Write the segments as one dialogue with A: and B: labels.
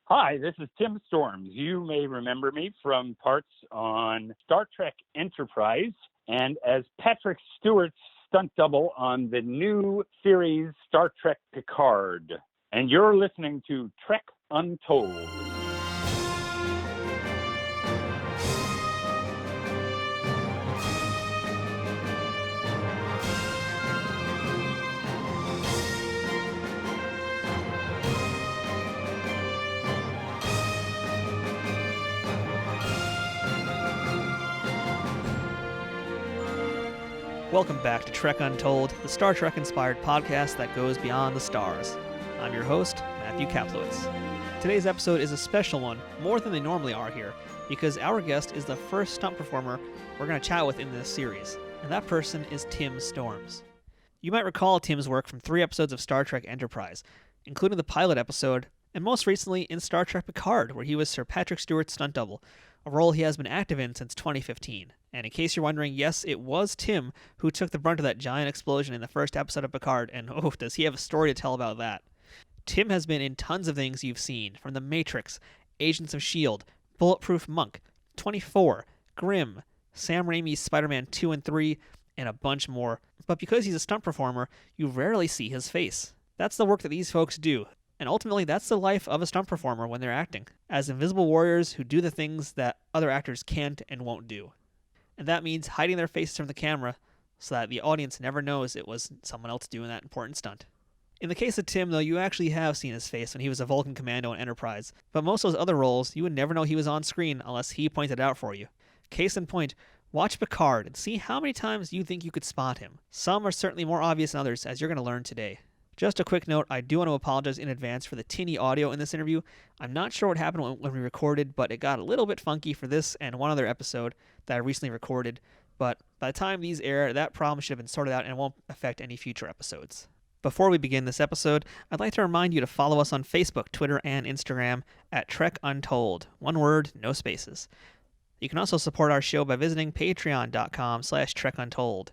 A: Hi, this is Tim Storms. You may remember me from parts on Star Trek Enterprise and as Patrick Stewart's stunt double on the new series Star Trek Picard. And you're listening to Trek Untold.
B: Welcome back to Trek Untold, the Star Trek-inspired podcast that goes beyond the stars. I'm your host, Matthew Kaplowitz. Today's episode is a special one, more than they normally are here, because our guest is the first stunt performer we're going to chat with in this series, and that person is Tim Storms. You might recall Tim's work from 3 episodes of Star Trek Enterprise, including the pilot episode, and most recently in Star Trek Picard, where he was Sir Patrick Stewart's stunt double, a role he has been active in since 2015. And in case you're wondering, yes, it was Tim who took the brunt of that giant explosion in the first episode of Picard, and oh, does he have a story to tell about that. Tim has been in tons of things you've seen, from The Matrix, Agents of S.H.I.E.L.D., Bulletproof Monk, 24, Grimm, Sam Raimi's Spider-Man 2 and 3, and a bunch more. But because he's a stunt performer, you rarely see his face. That's the work that these folks do. And ultimately, that's the life of a stunt performer when they're acting, as invisible warriors who do the things that other actors can't and won't do. And that means hiding their faces from the camera so that the audience never knows it was someone else doing that important stunt. In the case of Tim, though, you actually have seen his face when he was a Vulcan commando in Enterprise, but most of those other roles, you would never know he was on screen unless he pointed it out for you. Case in point, watch Picard and see how many times you think you could spot him. Some are certainly more obvious than others, as you're going to learn today. Just a quick note, I do want to apologize in advance for the tinny audio in this interview. I'm not sure what happened when we recorded, but it got a little bit funky for this and one other episode that I recently recorded. But by the time these air, that problem should have been sorted out and won't affect any future episodes. Before we begin this episode, I'd like to remind you to follow us on Facebook, Twitter, and Instagram at Trek Untold. One word, no spaces. You can also support our show by visiting patreon.com/TrekUntold.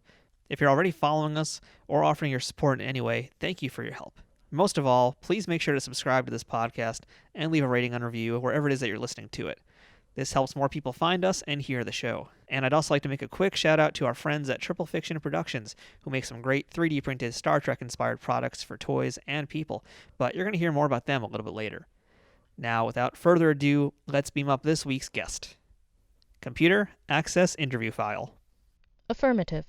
B: If you're already following us or offering your support in any way, thank you for your help. Most of all, please make sure to subscribe to this podcast and leave a rating and review wherever it is that you're listening to it. This helps more people find us and hear the show. And I'd also like to make a quick shout out to our friends at Triple Fiction Productions, who make some great 3D printed Star Trek inspired products for toys and people, but you're going to hear more about them a little bit later. Now, without further ado, let's beam up this week's guest. Computer, access interview file.
C: Affirmative.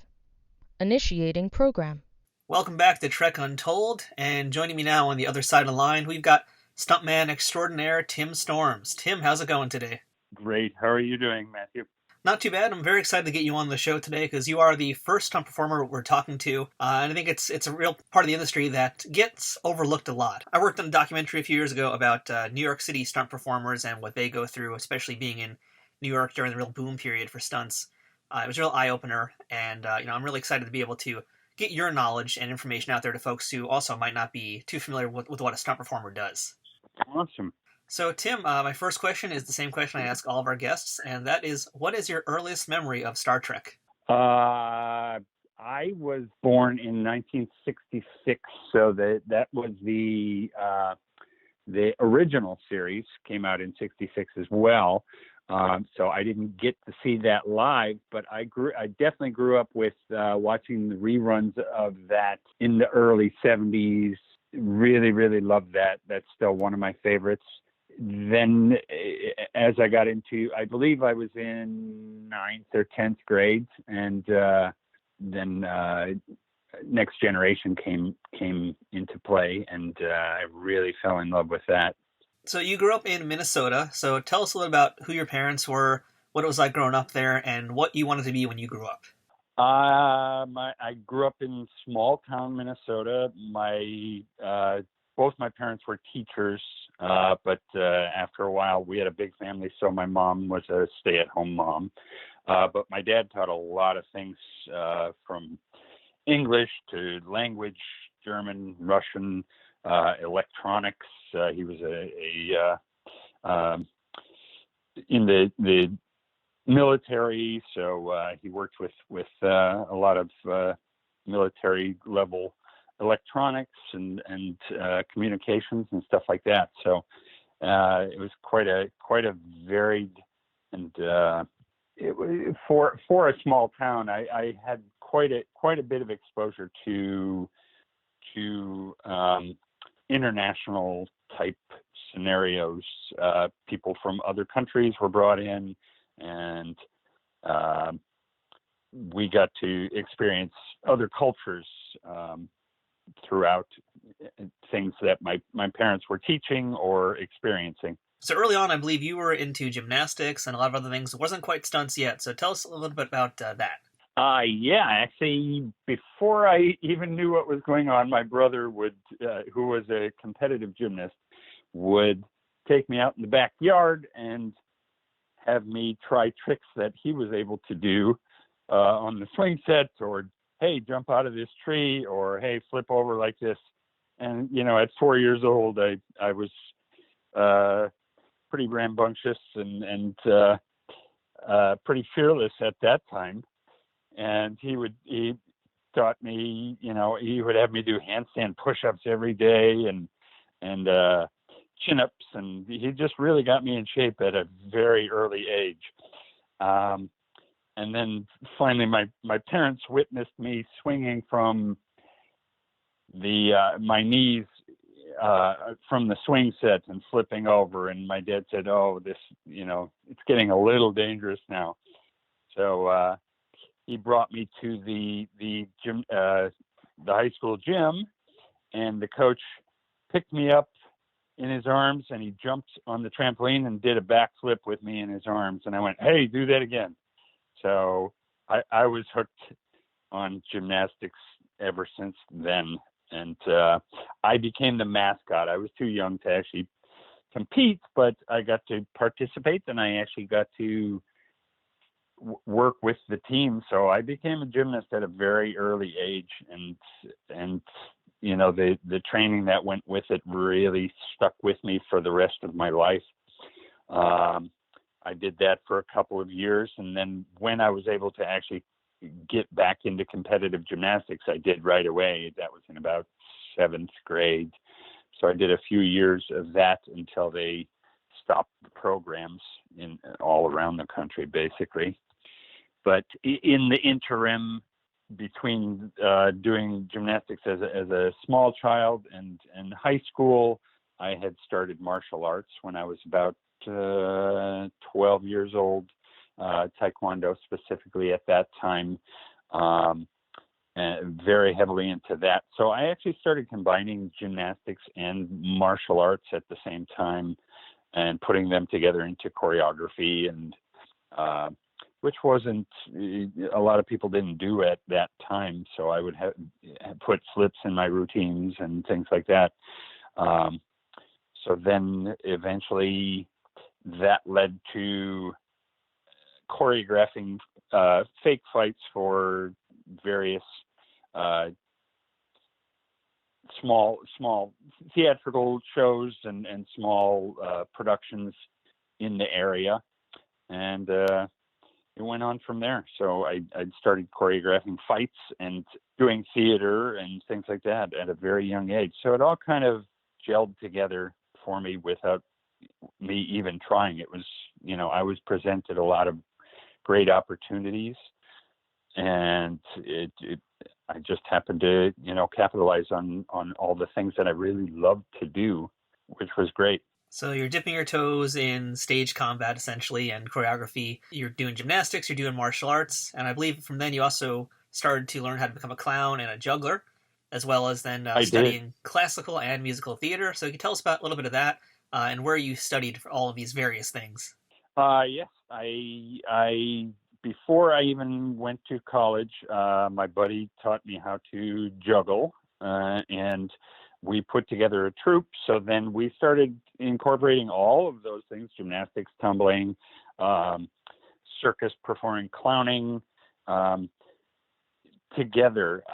C: Initiating program.
B: Welcome back to Trek Untold, and joining me now on the other side of the line, we've got stuntman extraordinaire Tim Storms. Tim, how's it going today?
A: Great. How are you doing, Matthew?
B: Not too bad. I'm very excited to get you on the show today because you are the first stunt performer we're talking to, and I think it's a real part of the industry that gets overlooked a lot. I worked on a documentary a few years ago about New York City stunt performers and what they go through, especially being in New York during the real boom period for stunts. It was a real eye-opener, and I'm really excited to be able to get your knowledge and information out there to folks who also might not be too familiar with what a stunt performer does.
A: Awesome.
B: So, Tim, my first question is the same question I ask all of our guests, and that is, what is your earliest memory of Star Trek?
A: I was born in 1966, so that was the original series came out in 66 as well. So I didn't get to see that live, but I definitely grew up with watching the reruns of that in the early 70s. Really, really loved that. That's still one of my favorites. Then as I got into, I believe I was in 9th or 10th grade, and then Next Generation came into play, and I really fell in love with that.
B: So you grew up in Minnesota, so tell us a little about who your parents were, what it was like growing up there, and what you wanted to be when you grew up.
A: I grew up in small town Minnesota. Both my parents were teachers, but after a while we had a big family, so my mom was a stay-at-home mom. But my dad taught a lot of things, from English to language, German, Russian, electronics. He was in the military, so he worked with a lot of military level electronics and communications and stuff like that. So It was quite a varied, and it was for a small town. I had quite a bit of exposure to international type scenarios. People from other countries were brought in, and we got to experience other cultures throughout things that my parents were teaching or experiencing.
B: So early on, I believe you were into gymnastics and a lot of other things. It wasn't quite stunts yet. So tell us a little bit about that.
A: Yeah, actually, before I even knew what was going on, my brother would, who was a competitive gymnast, would take me out in the backyard and have me try tricks that he was able to do on the swing set, or, hey, jump out of this tree, or, hey, flip over like this. And, at 4 years old, I was pretty rambunctious and pretty fearless at that time. And he taught me, he would have me do handstand push-ups every day and chin-ups, and he just really got me in shape at a very early age. And then finally, my parents witnessed me swinging from my knees from the swing set and flipping over, and my dad said, "Oh, this, it's getting a little dangerous now." So he brought me to the gym, the high school gym, and the coach picked me up in his arms, and he jumped on the trampoline and did a backflip with me in his arms. And I went, "Hey, do that again." So I was hooked on gymnastics ever since then. And I became the mascot. I was too young to actually compete, but I got to participate, and I actually got to work with the team. So I became a gymnast at a very early age, and the training that went with it really stuck with me for the rest of my life. I did that for a couple of years, and then when I was able to actually get back into competitive gymnastics, I did right away. That was in about 7th grade. So I did a few years of that until they stopped the programs in all around the country, basically. But in the interim between doing gymnastics as a small child and high school, I had started martial arts when I was about 12 years old, Taekwondo specifically at that time, and very heavily into that. So I actually started combining gymnastics and martial arts at the same time and putting them together into choreography, and which wasn't, a lot of people didn't do at that time. So I would have put flips in my routines and things like that. So then eventually that led to choreographing fake fights for various small theatrical shows and small productions in the area. And it went on from there. So I started choreographing fights and doing theater and things like that at a very young age. So it all kind of gelled together for me without me even trying. It was, I was presented a lot of great opportunities, and I just happened to, capitalize on all the things that I really loved to do, which was great.
B: So you're dipping your toes in stage combat, essentially, and choreography. You're doing gymnastics, you're doing martial arts, and I believe from then you also started to learn how to become a clown and a juggler, as well as then studying classical and musical theater. So you can tell us about a little bit of that and where you studied for all of these various things.
A: Yes, I before I even went to college, my buddy taught me how to juggle, and we put together a troupe. So then we started incorporating all of those things: gymnastics, tumbling, circus, performing, clowning, together.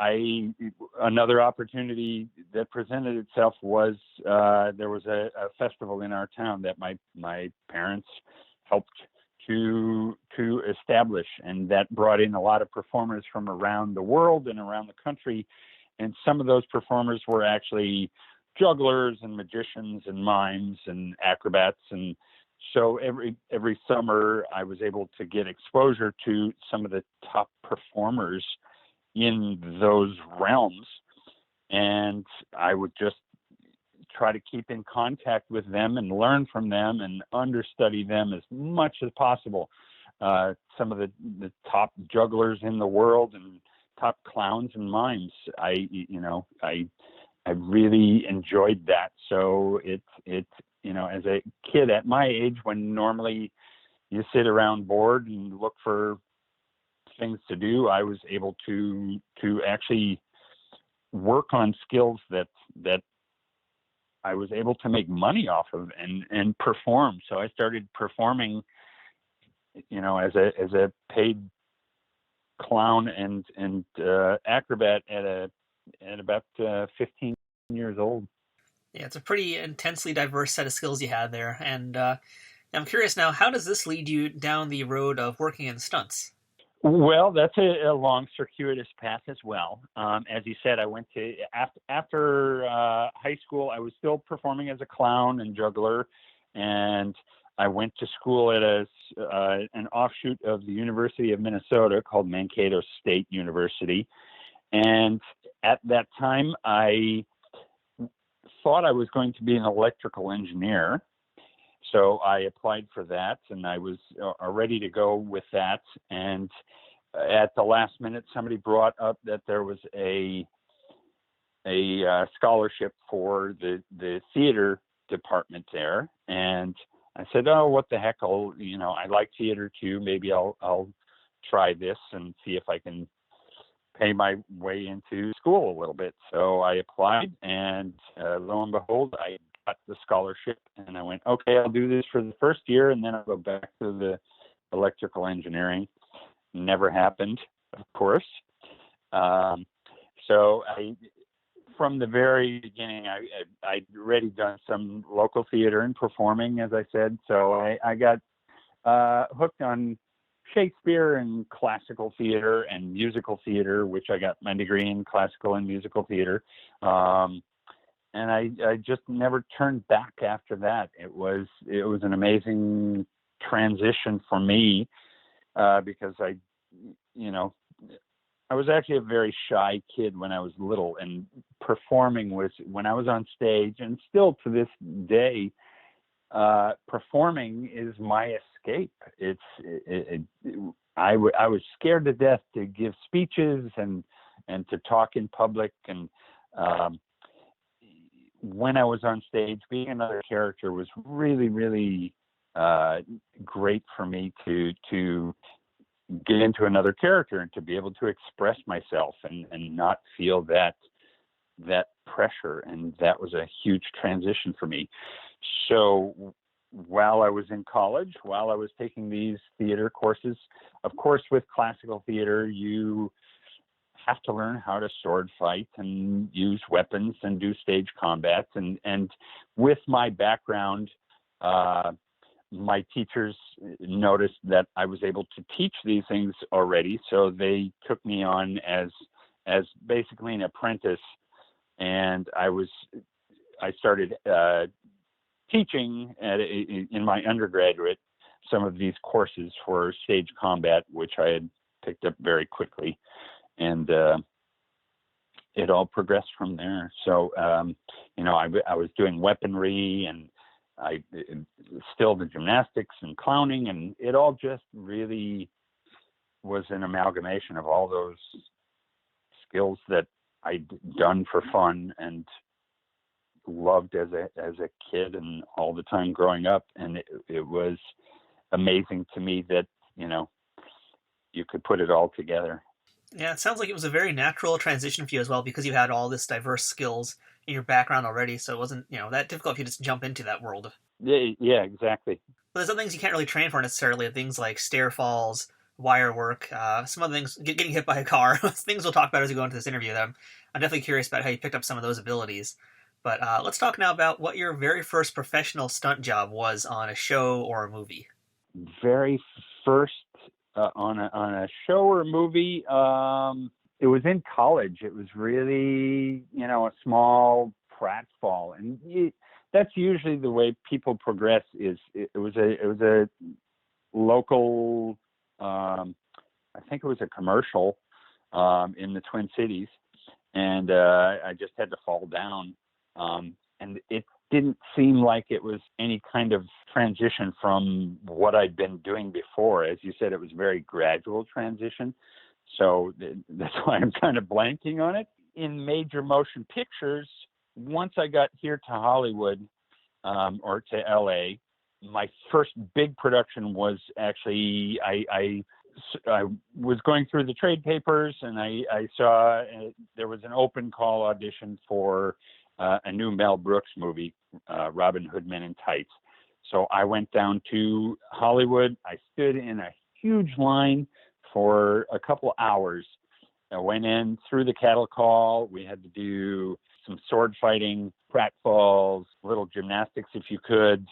A: Another opportunity that presented itself was there was a festival in our town that my parents helped to establish, and that brought in a lot of performers from around the world and around the country. And some of those performers were actually jugglers and magicians and mimes and acrobats. And so every summer I was able to get exposure to some of the top performers in those realms. And I would just try to keep in contact with them and learn from them and understudy them as much as possible. Some of the top jugglers in the world and top clowns and mimes. I really enjoyed that. So it's as a kid at my age, when normally you sit around bored and look for things to do, I was able to actually work on skills that I was able to make money off of and perform. So I started performing, as a paid clown and acrobat at about 15 years old.
B: Yeah, it's a pretty intensely diverse set of skills you had there. And I'm curious now, how does this lead you down the road of working in stunts?
A: Well, that's a long, circuitous path as well. As you said, I went to after high school. I was still performing as a clown and juggler, and I went to school at an offshoot of the University of Minnesota called Mankato State University. And at that time, I thought I was going to be an electrical engineer. So I applied for that, and I was ready to go with that. And at the last minute, somebody brought up that there was a scholarship for the theater department there. And I said, "Oh, what the heck? I like theater too. Maybe I'll try this and see if I can pay my way into school a little bit." So I applied, and lo and behold, I got the scholarship, and I went, okay, I'll do this for the first year, and then I'll go back to the electrical engineering. Never happened, of course. So from the very beginning, I'd already done some local theater and performing, as I said. So I got hooked on Shakespeare and classical theater and musical theater, which I got my degree in classical and musical theater. And I just never turned back after that. It was an amazing transition for me because I was actually a very shy kid when I was little, and performing was when I was on stage, and still to this day, performing is my escape. I was scared to death to give speeches and to talk in public, and when I was on stage, being another character was really, really great for me to get into another character and to be able to express myself and not feel that pressure. And that was a huge transition for me. So while I was in college, while I was taking these theater courses, of course, with classical theater, you have to learn how to sword fight and use weapons and do stage combats. And with my background, my teachers noticed that I was able to teach these things already. So they took me on as basically an apprentice. And I started teaching in my undergraduate some of these courses for stage combat, which I had picked up very quickly. And it all progressed from there. So, I was doing weaponry, and I still the gymnastics and clowning, and it all just really was an amalgamation of all those skills that I'd done for fun and loved as a kid and all the time growing up. And it was amazing to me that, you could put it all together.
B: Yeah, it sounds like it was a very natural transition for you as well, because you had all this diverse skills in your background already, so it wasn't, that difficult for you to just jump into that world.
A: Yeah, exactly.
B: But there's other things you can't really train for necessarily, things like stair falls, wire work, some other things, getting hit by a car, things we'll talk about as we go into this interview. I'm definitely curious about how you picked up some of those abilities. But let's talk now about what your very first professional stunt job was on a show or a movie.
A: Very first on a show or a movie, it was in college. It was really, a small pratfall, and that's usually the way people progress. It was a local, I think it was a commercial in the Twin Cities, and I just had to fall down, and it didn't seem like it was any kind of transition from what I'd been doing before. As you said, it was a very gradual transition. So that's why I'm kind of blanking on it. In major motion pictures, once I got here to Hollywood or to LA, my first big production was actually, I was going through the trade papers, and I saw there was an open call audition for a new Mel Brooks movie, Robin Hood Men in Tights. So I went down to Hollywood. I stood in a huge line for a couple hours. I went in through the cattle call. We had to do some sword fighting, pratfalls, little gymnastics if you could,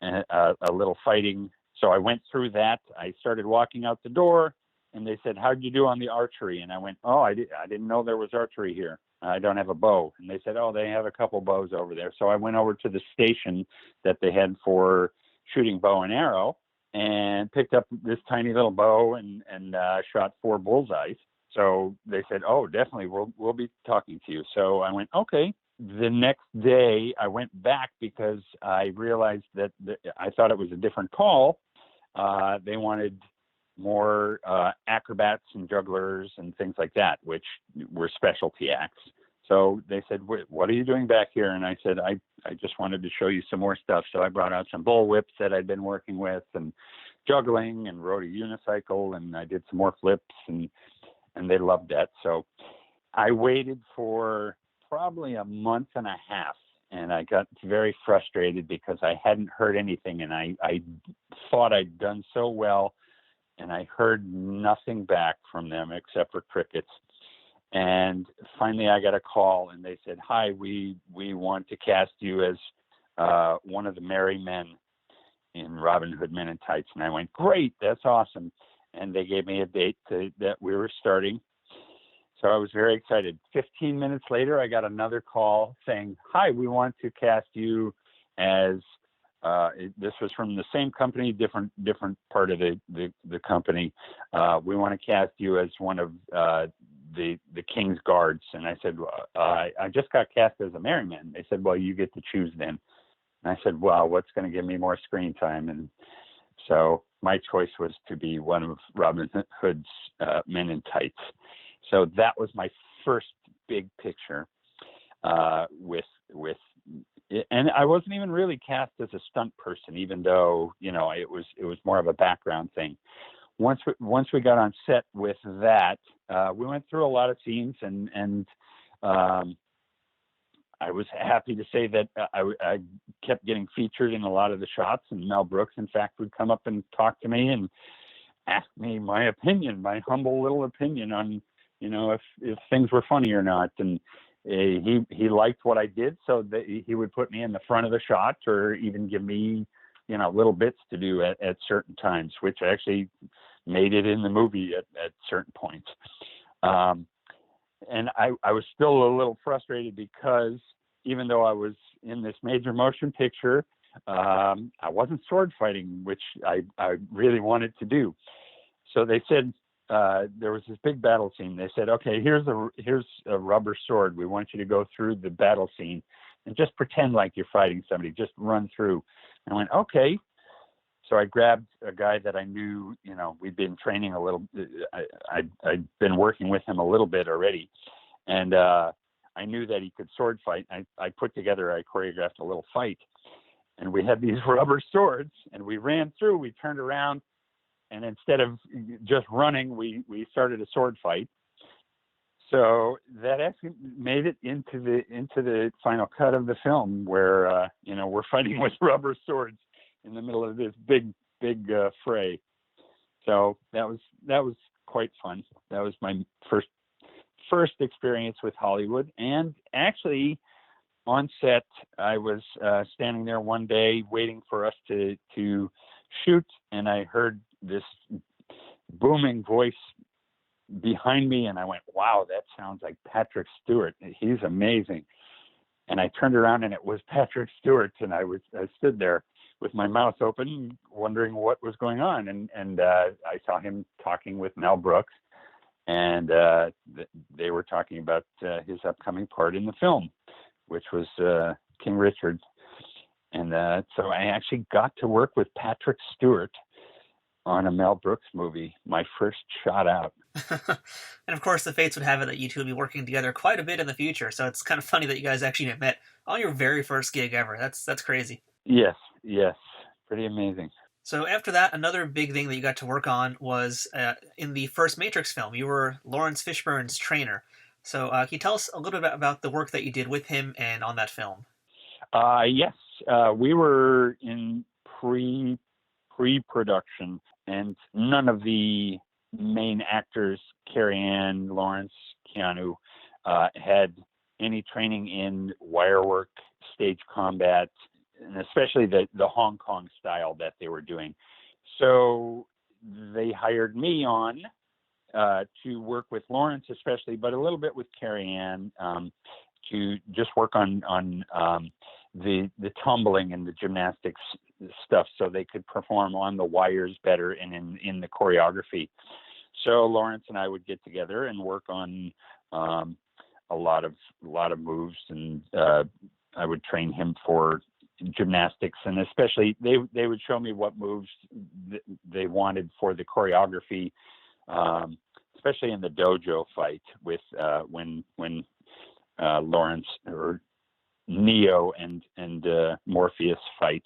A: and a little fighting. So I went through that. I started walking out the door, and they said, "How'd you do on the archery?" And I went, "Oh, I didn't know there was archery here. I don't have a bow." And they said, "Oh, they have a couple bows over there." So I went over to the station that they had for shooting bow and arrow, and picked up this tiny little bow and shot 4 bullseyes. So they said, "Oh, definitely, we'll be talking to you." So I went, "Okay." The next day I went back because I realized that I thought it was a different call. They wanted more acrobats and jugglers and things like that, which were specialty acts. So they said, "What are you doing back here?" And I said, I just wanted to show you some more stuff. So I brought out some bull whips that I'd been working with, and juggling, and rode a unicycle, and I did some more flips, and they loved that. So I waited for probably a month and a half, and I got very frustrated because I hadn't heard anything, and I thought I'd done so well, and I heard nothing back from them except for crickets. And finally I got a call, and they said, "Hi, we want to cast you as one of the merry men in Robin Hood Men in Tights." And I went, "Great, that's awesome." And they gave me a date that we were starting. So I was very excited. 15 minutes later, I got another call saying, "Hi, we want to cast you as," this was from the same company, different part of the company. "We want to cast you as one of the King's Guards." And I said, "I just got cast as a merry man." They said, "Well, you get to choose then." And I said, "Well, what's going to give me more screen time?" And so my choice was to be one of Robin Hood's Men in Tights. So that was my first big picture with, and I wasn't even really cast as a stunt person, even though, it was more of a background thing. Once we got on set with that, we went through a lot of scenes, and I was happy to say that I kept getting featured in a lot of the shots, and Mel Brooks, in fact, would come up and talk to me and ask me my opinion, my humble little opinion on, if things were funny or not. And he liked what I did, so that he would put me in the front of the shot, or even give me, little bits to do at certain times, which actually made it in the movie at certain points. And I was still a little frustrated because even though I was in this major motion picture, I wasn't sword fighting, which I really wanted to do. So they said, there was this big battle scene. They said, "Okay, here's a rubber sword. We want you to go through the battle scene and just pretend like you're fighting somebody. Just run through." And I went, "Okay." So I grabbed a guy that I knew, we'd been training a little. I'd been working with him a little bit already. And I knew that he could sword fight. I choreographed a little fight. And we had these rubber swords, and we ran through. We turned around, and instead of just running, we started a sword fight. So that actually made it into the final cut of the film, where we're fighting with rubber swords in the middle of this big fray. So that was quite fun. That was my first experience with Hollywood. And actually, on set, I was standing there one day waiting for us to shoot, and I heard this booming voice behind me, and I went, "Wow, that sounds like Patrick Stewart. He's amazing." And I turned around and it was Patrick Stewart, and I stood there with my mouth open, wondering what was going on. And I saw him talking with Mel Brooks, and they were talking about his upcoming part in the film, which was King Richard. And so I actually got to work with Patrick Stewart on a Mel Brooks movie, my first shot out.
B: And of course, the fates would have it that you two would be working together quite a bit in the future. So it's kind of funny that you guys actually met on your very first gig ever. That's crazy.
A: Yes, pretty amazing.
B: So after that, another big thing that you got to work on was in the first Matrix film. You were Laurence Fishburne's trainer. So can you tell us a little bit about the work that you did with him and on that film?
A: Yes, we were in pre-production, and none of the main actors, Carrie Ann, Lawrence, Keanu, had any training in wire work, stage combat, and especially the Hong Kong style that they were doing. So they hired me on to work with Lawrence especially, but a little bit with Carrie Ann, to just work on the tumbling and the gymnastics stuff, so they could perform on the wires better and in the choreography. So Lawrence and I would get together and work on a lot of moves, and I would train him for gymnastics, and especially they would show me what moves they wanted for the choreography, especially in the dojo fight with when Lawrence or Neo and Morpheus fight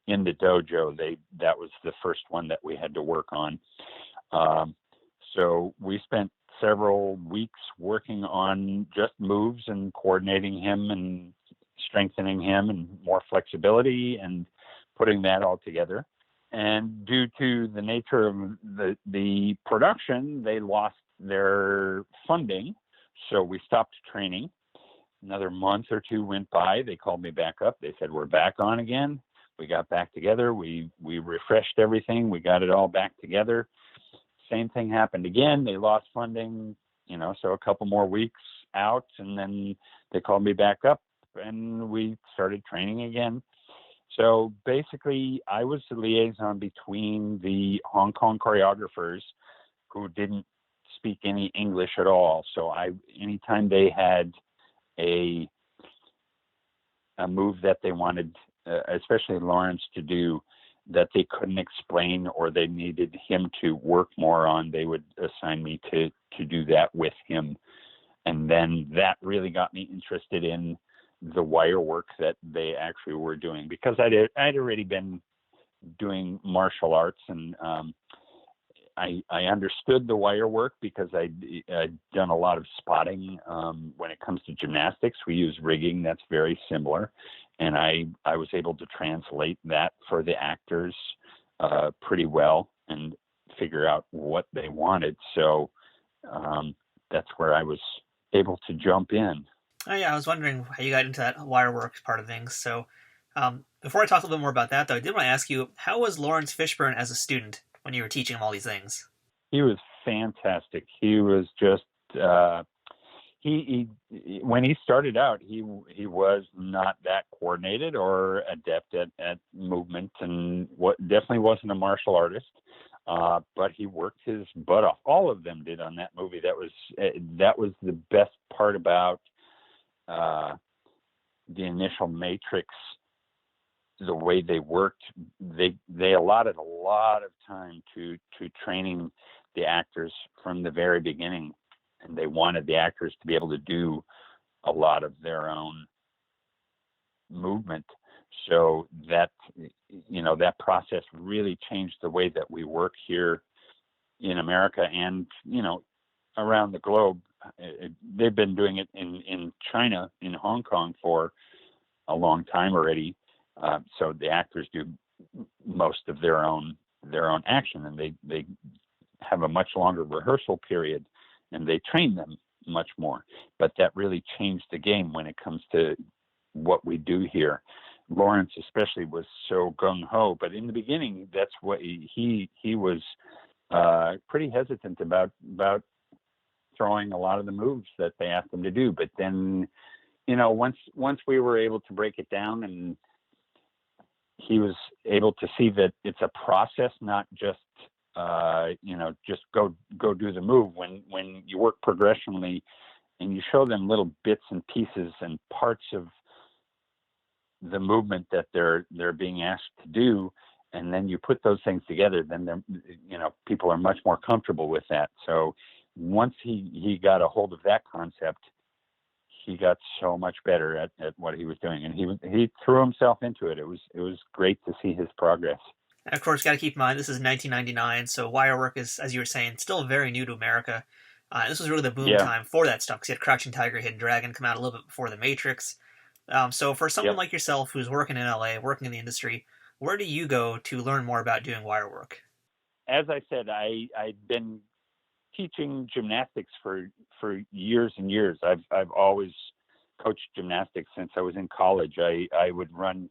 A: in the dojo. That was the first one that we had to work on. So we spent several weeks working on just moves and coordinating him and strengthening him and more flexibility and putting that all together. And due to the nature of the production, they lost their funding, so we stopped training. Another month or two went by. They called me back up. They said, we're back on again. We got back together. We refreshed everything. We got it all back together. Same thing happened again. They lost funding, so a couple more weeks out, and then they called me back up and we started training again. So basically I was the liaison between the Hong Kong choreographers who didn't speak any English at all. So anytime they had a move that they wanted, especially Lawrence, to do that they couldn't explain or they needed him to work more on, they would assign me to do that with him. And then that really got me interested in the wire work that they actually were doing, because I'd already been doing martial arts, and I understood the wire work because I'd done a lot of spotting. When it comes to gymnastics, we use rigging that's very similar, and I was able to translate that for the actors pretty well and figure out what they wanted. So that's where I was able to jump in.
B: Oh yeah, I was wondering how you got into that wire work part of things. So before I talk a little bit more about that, though, I did want to ask you, how was Laurence Fishburne as a student when you were teaching him all these things?
A: He was fantastic. He was just he when he started out, he was not that coordinated or adept at movement, and definitely wasn't a martial artist. But he worked his butt off. All of them did on that movie. That was the best part about the initial Matrix. The way they worked, they allotted a lot of time to training the actors from the very beginning, and they wanted the actors to be able to do a lot of their own movement. So that process really changed the way that we work here in America and around the globe. They've been doing it in China, in Hong Kong, for a long time already. So the actors do most of their own action, and they have a much longer rehearsal period, and they train them much more. But that really changed the game when it comes to what we do here. Lawrence especially was so gung-ho, but in the beginning, that's what he was pretty hesitant about throwing a lot of the moves that they asked him to do. But then once we were able to break it down, and he was able to see that it's a process, not just just go do the move. When you work progressionally and you show them little bits and pieces and parts of the movement that they're being asked to do, and then you put those things together, then people are much more comfortable with that. So once he got a hold of that concept, he got so much better at what he was doing, and he threw himself into it. It was great to see his progress.
B: And of course, got to keep in mind, this is 1999, so wire work is, as you were saying, still very new to America. This was really the boom time for that stuff, because you had Crouching Tiger, Hidden Dragon come out a little bit before The Matrix. So for someone like yourself who's working in LA, working in the industry, where do you go to learn more about doing wire work?
A: As I said, I've been teaching gymnastics for years and years. I've always coached gymnastics since I was in college. I would run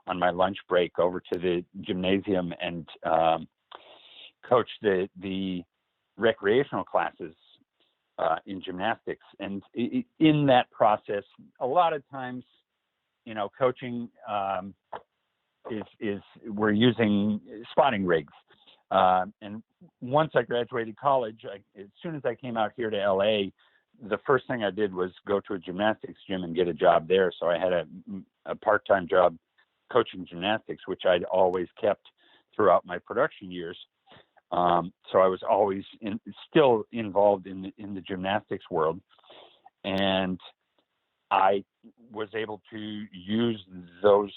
A: on my lunch break over to the gymnasium and coach the recreational classes in gymnastics. And in that process, a lot of times, coaching is we're using spotting rigs. And once I graduated college, as soon as I came out here to LA, the first thing I did was go to a gymnastics gym and get a job there. So I had a part-time job coaching gymnastics, which I'd always kept throughout my production years. So I was always still involved in the gymnastics world, and I was able to use those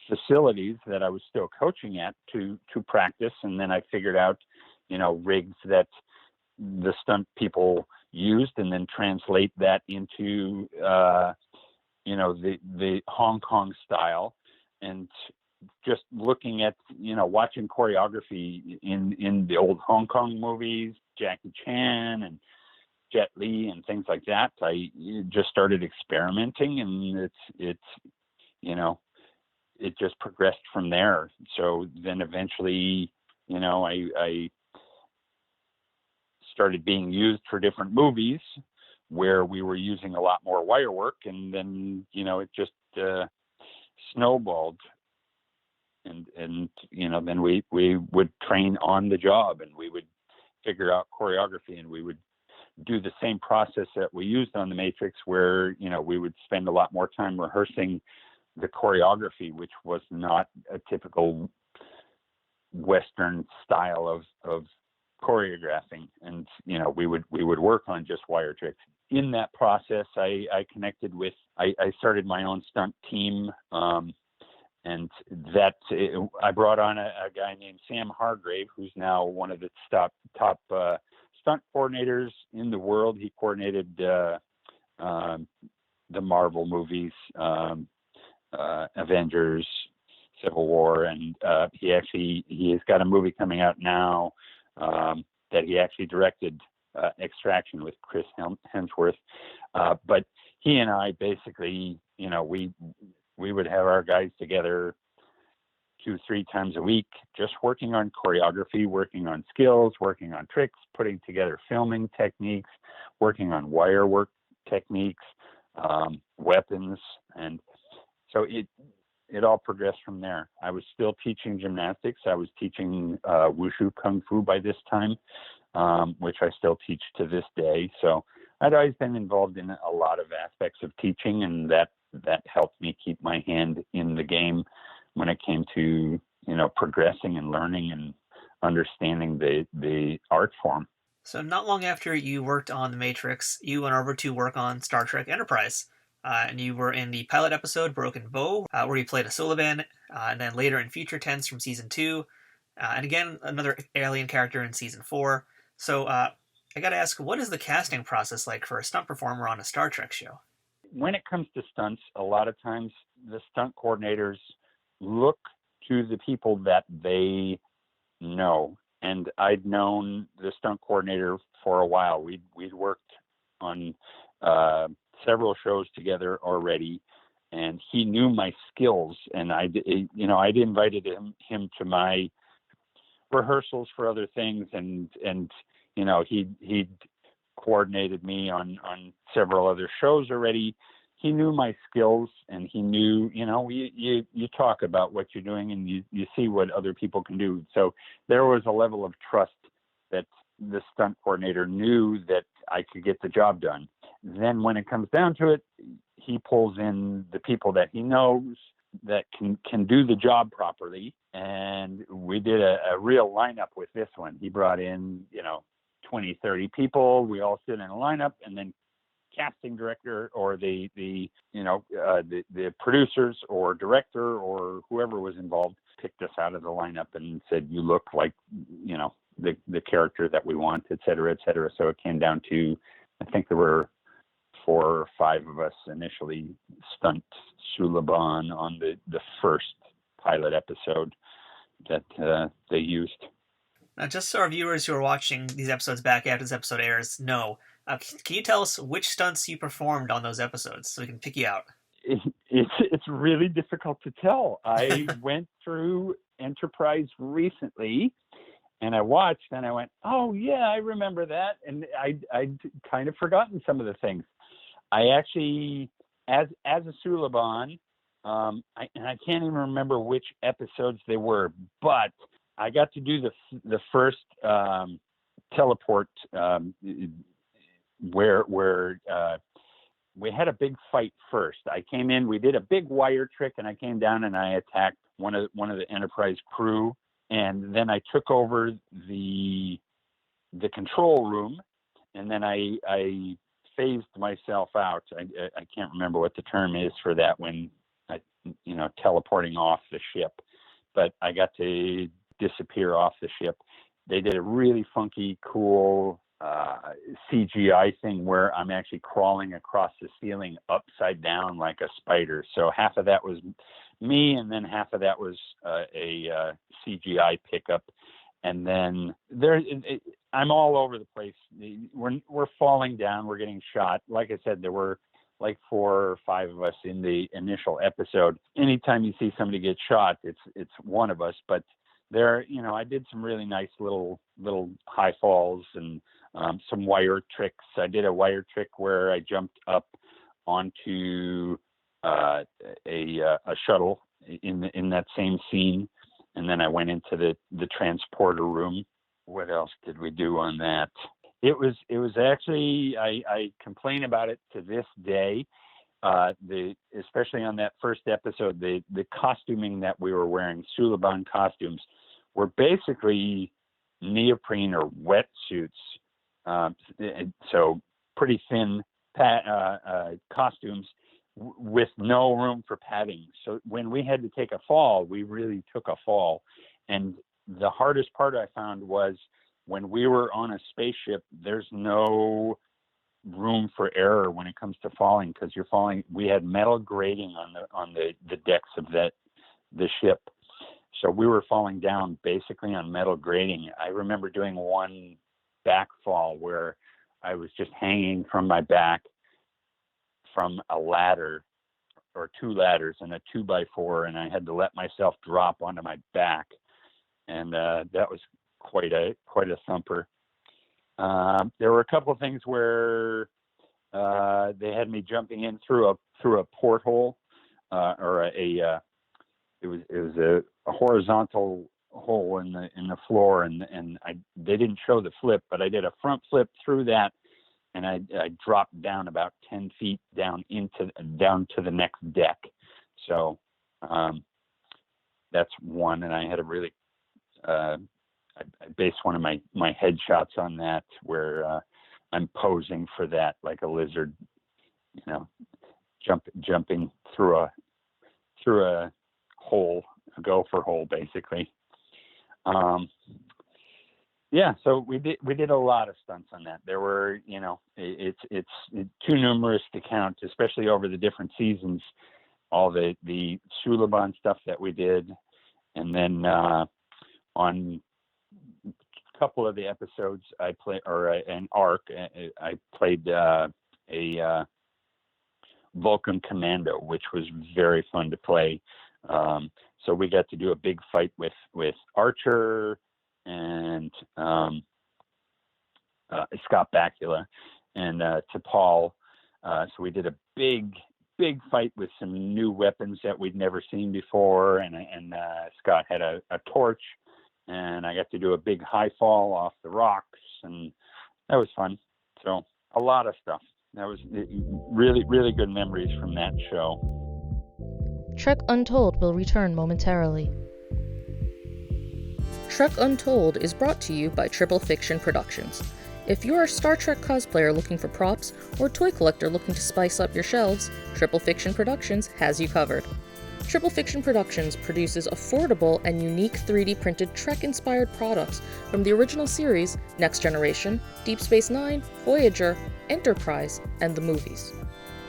A: facilities that I was still coaching at to practice. And then I figured out, rigs that the stunt people used, and then translate that into, the Hong Kong style, and just looking at, watching choreography in the old Hong Kong movies, Jackie Chan and Jet Li and things like that. I just started experimenting, and it just progressed from there. So then eventually, I started being used for different movies where we were using a lot more wire work, and then, it just snowballed. And then we would train on the job, and we would figure out choreography, and we would do the same process that we used on The Matrix, where, we would spend a lot more time rehearsing the choreography, which was not a typical Western style of choreographing. And, we would work on just wire tricks. In that process, I connected with, I started my own stunt team, and that I brought on a guy named Sam Hargrave, who's now one of the top stunt coordinators in the world. He coordinated the Marvel movies, Avengers, Civil War, and he has got a movie coming out now that he actually directed, Extraction, with Chris Hemsworth. But he and I basically, we would have our guys together 2-3 times a week, just working on choreography, working on skills, working on tricks, putting together filming techniques, working on wire work techniques, weapons. And so it all progressed from there. I was still teaching gymnastics. I was teaching wushu kung fu by this time, which I still teach to this day. So I'd always been involved in a lot of aspects of teaching, and that helped me keep my hand in the game when it came to, progressing and learning and understanding the art form.
B: So not long after you worked on The Matrix, you went over to work on Star Trek Enterprise. And you were in the pilot episode Broken Bow, where you played a Sullivan, and then later in Future Tense from Season 2, and again, another alien character in Season 4. So I got to ask, what is the casting process like for a stunt performer on a Star Trek show?
A: When it comes to stunts, a lot of times the stunt coordinators look to the people that they know. And I'd known the stunt coordinator for a while. We'd worked on several shows together already, and he knew my skills. And I'd invited him to my rehearsals for other things, and he'd coordinated me on several other shows already. he knew my skills, and he knew, you talk about what you're doing, and you see what other people can do. So there was a level of trust that the stunt coordinator knew that I could get the job done. Then when it comes down to it, he pulls in the people that he knows that can do the job properly. And we did a real lineup with this one. He brought in, 20, 30 people. We all stood in a lineup, and then casting director or the producers or director or whoever was involved picked us out of the lineup and said, you look like, the character that we want, et cetera, et cetera. So it came down to, I think there were 4 or 5 of us initially stunt Suliban on the first pilot episode that they used.
B: Now, just so our viewers who are watching these episodes back after this episode airs know, can you tell us which stunts you performed on those episodes so we can pick you out?
A: It's really difficult to tell. I went through Enterprise recently, and I watched, and I went, oh, yeah, I remember that. And I'd kind of forgotten some of the things. I actually, as a Suliban, and I can't even remember which episodes they were, but I got to do the first teleport where we had a big fight first. I came in, we did a big wire trick, and I came down and I attacked one of the Enterprise crew, and then I took over the control room, and then I phased myself out. I can't remember what the term is for that when teleporting off the ship, but I got to disappear off the ship. They did a really funky, cool CGI thing where I'm actually crawling across the ceiling upside down like a spider. So half of that was me, and then half of that was a CGI pickup. And then I'm all over the place. We're falling down. We're getting shot. Like I said, there were like 4 or 5 of us in the initial episode. Anytime you see somebody get shot, it's one of us. But there, I did some really nice little high falls and some wire tricks. I did a wire trick where I jumped up onto a shuttle in that same scene, and then I went into the transporter room. What else did we do on that? It was actually, I complain about it to this day. Especially on that first episode, the costuming that we were wearing, Suliban costumes, were basically neoprene or wetsuits. So pretty thin costumes with no room for padding. So when we had to take a fall, we really took a fall. And the hardest part I found was when we were on a spaceship, there's no room for error when it comes to falling, because you're falling. We had metal grating on the decks of the ship. So we were falling down basically on metal grating. I remember doing one back fall where I was just hanging from my back from a ladder or 2 ladders and a 2x4, and I had to let myself drop onto my back. And that was quite a thumper. There were a couple of things where they had me jumping in through a porthole or it was a horizontal hole in the floor, and they didn't show the flip, but I did a front flip through that, and I dropped down about 10 feet down to the next deck. So that's one, and I had a really I based one of my headshots on that, where I'm posing for that like a lizard, jumping through a hole, a gopher hole, basically. So we did a lot of stunts on that. There were, it's too numerous to count, especially over the different seasons, all the Suliban stuff that we did. And then on a couple of the episodes I played, or an arc, I played a Vulcan Commando, which was very fun to play. So we got to do a big fight with Archer and Scott Bakula and T'Pol. So we did a big big fight with some new weapons that we'd never seen before, and Scott had a torch, and I got to do a big high fall off the rocks, and that was fun. So a lot of stuff. That was really, really good memories from that show.
C: Trek Untold will return momentarily. Trek Untold is brought to you by Triple Fiction Productions. If you're a Star Trek cosplayer looking for props, or toy collector looking to spice up your shelves, Triple Fiction Productions has you covered. Triple Fiction Productions produces affordable and unique 3D printed Trek-inspired products from the original series, Next Generation, Deep Space Nine, Voyager, Enterprise, and the movies.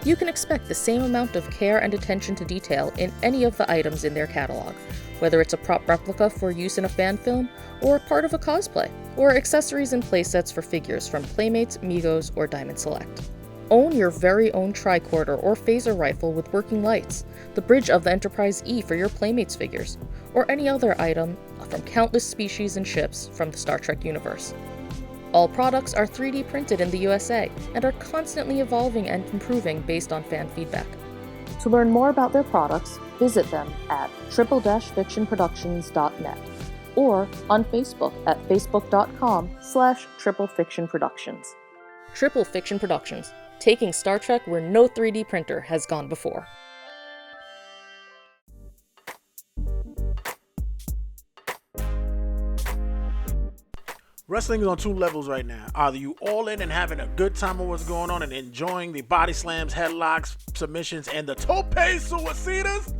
C: You can expect the same amount of care and attention to detail in any of the items in their catalog, whether it's a prop replica for use in a fan film, or part of a cosplay, or accessories and playsets for figures from Playmates, Migos, or Diamond Select. Own your very own tricorder or phaser rifle with working lights, the bridge of the Enterprise E for your Playmates figures, or any other item from countless species and ships from the Star Trek universe. All products are 3D printed in the USA and are constantly evolving and improving based on fan feedback. To learn more about their products, visit them at triple-fictionproductions.net or on Facebook at facebook.com/triplefictionproductions. Triple Fiction Productions, taking Star Trek where no 3D printer has gone before.
D: Wrestling is on two levels right now. Either you all in and having a good time with what's going on and enjoying the body slams, headlocks, submissions, and the tope suicidas,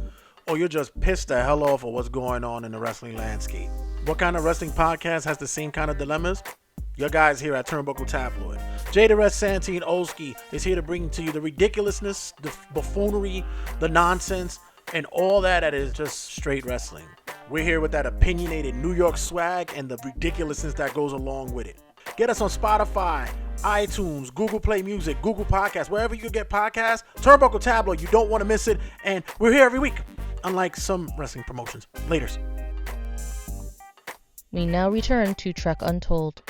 D: or you're just pissed the hell off at what's going on in the wrestling landscape. What kind of wrestling podcast has the same kind of dilemmas? Your guys here at Turnbuckle Tabloid. Jada Santine Olski is here to bring to you the ridiculousness, the buffoonery, the nonsense, and all that is just straight wrestling. We're here with that opinionated New York swag and the ridiculousness that goes along with it. Get us on Spotify, iTunes, Google Play Music, Google Podcasts, wherever you get podcasts. Turnbuckle Tabloid, you don't want to miss it. And we're here every week, unlike some wrestling promotions. Laters.
C: We now return to Trek Untold.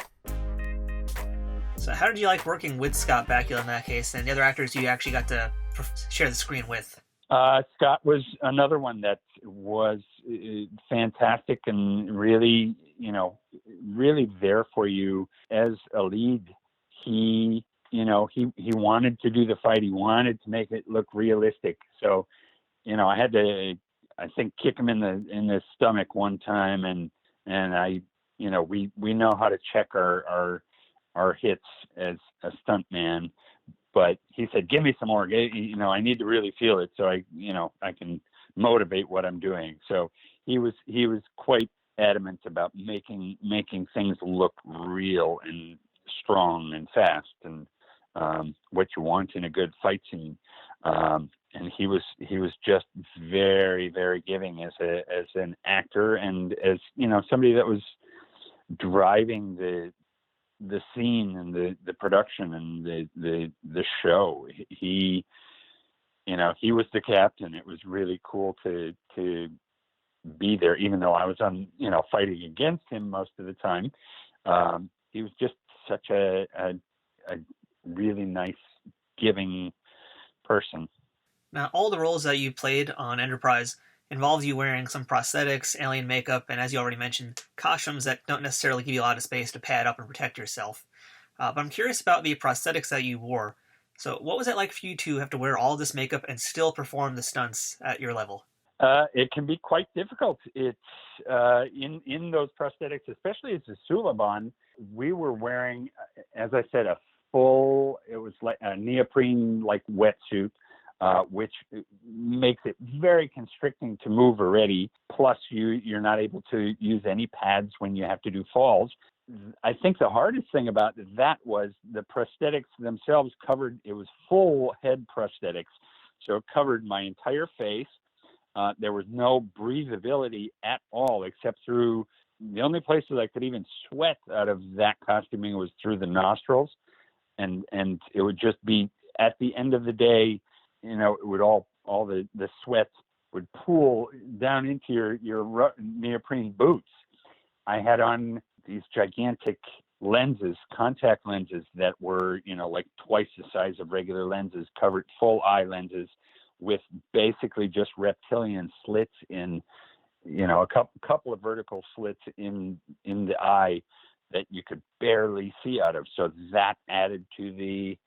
B: So how did you like working with Scott Bakula in that case, and the other actors you actually got to share the screen with?
A: Scott was another one that was fantastic and really, really there for you as a lead. He wanted to do the fight. He wanted to make it look realistic. So, I had to, I think, kick him in the stomach one time, and I, we know how to check our hits as a stunt man. But he said, give me some more, I need to really feel it so I can motivate what I'm doing. So he was quite adamant about making things look real and strong and fast and what you want in a good fight scene. And he was just very, very giving as an actor and as, somebody that was driving the scene and the production and the show. He was the captain. It was really cool to be there, even though I was fighting against him most of the time. He was just such a really nice, giving person.
B: Now, all the roles that you played on Enterprise involves you wearing some prosthetics, alien makeup, and as you already mentioned, costumes that don't necessarily give you a lot of space to pad up and protect yourself. But I'm curious about the prosthetics that you wore. So what was it like for you to have to wear all this makeup and still perform the stunts at your level?
A: It can be quite difficult. It's in those prosthetics, especially as a Suliban, we were wearing, as I said, it was like a neoprene-like wetsuit. Which makes it very constricting to move already. Plus, you're not able to use any pads when you have to do falls. I think the hardest thing about that was the prosthetics themselves covered. It was full head prosthetics, so it covered my entire face. There was no breathability at all, except through the only places I could even sweat out of that costuming was through the nostrils, and it would just be at the end of the day. It would all the sweat would pool down into your neoprene boots. I had on these gigantic lenses, contact lenses that were, like twice the size of regular lenses, covered full eye lenses with basically just reptilian slits in, a couple of vertical slits in the eye that you could barely see out of. So that added to the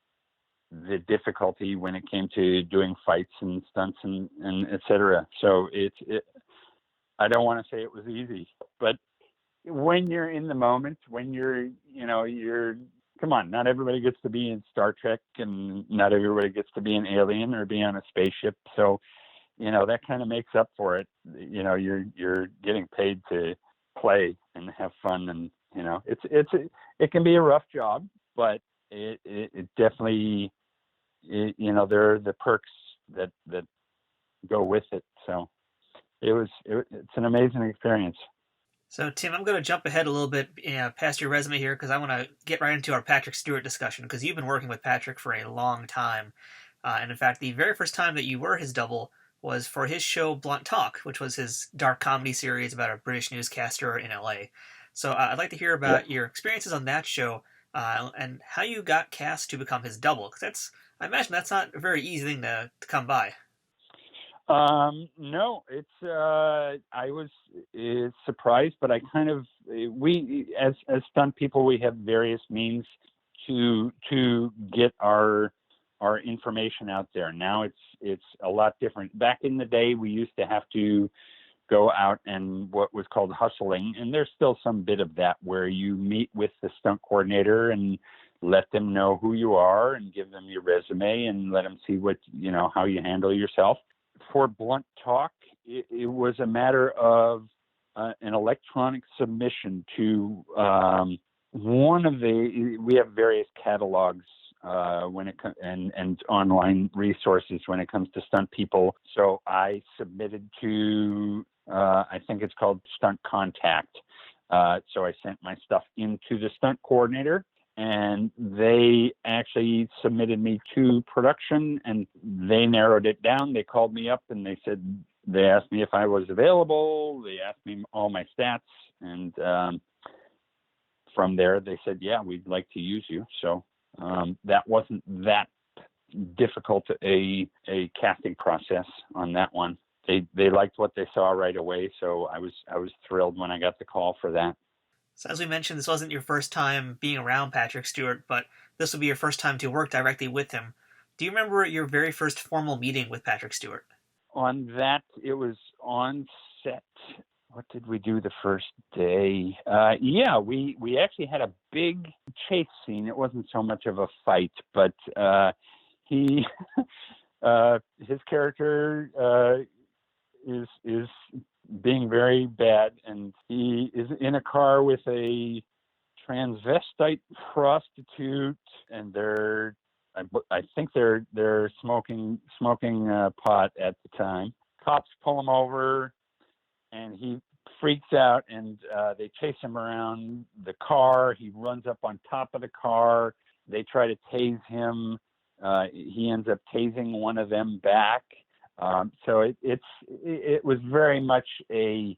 A: difficulty when it came to doing fights and stunts and et cetera. So I don't want to say it was easy, but when you're in the moment, when you're come on, not everybody gets to be in Star Trek, and not everybody gets to be an alien or be on a spaceship. So, that kind of makes up for it. You're getting paid to play and have fun, and it can be a rough job, but it definitely, there are the perks that go with it. So it's an amazing experience.
B: So, Tim, I'm going to jump ahead a little bit past your resume here because I want to get right into our Patrick Stewart discussion, because you've been working with Patrick for a long time. And in fact, the very first time that you were his double was for his show Blunt Talk, which was his dark comedy series about a British newscaster in LA. So I'd like to hear about your experiences on that show and how you got cast to become his double, because I imagine that's not a very easy thing to come by.
A: No, I was surprised, but I kind of, we, as stunt people, we have various means to get our information out there. Now it's a lot different. Back in the day, we used to have to go out and what was called hustling, and there's still some bit of that where you meet with the stunt coordinator and let them know who you are and give them your resume and let them see what, how you handle yourself. For Blunt Talk, it was a matter of an electronic submission to we have various catalogs when it and online resources when it comes to stunt people. So I submitted to I think it's called Stunt Contact. So I sent my stuff into the stunt coordinator, and they actually submitted me to production, and they narrowed it down. They called me up and they asked me if I was available. They asked me all my stats, and from there they said, yeah, we'd like to use you. So that wasn't that difficult a casting process on that one. They liked what they saw right away, so I was thrilled when I got the call for that.
B: So as we mentioned, this wasn't your first time being around Patrick Stewart, but this will be your first time to work directly with him. Do you remember your very first formal meeting with Patrick Stewart?
A: On that, it was on set. What did we do the first day? We actually had a big chase scene. It wasn't so much of a fight, but his character is being very bad, and he is in a car with a transvestite prostitute, and I think they're smoking pot at the time. Cops pull him over, and he freaks out, and they chase him around the car. He runs up on top of the car. They try to tase him. He ends up tasing one of them back. So it was very much a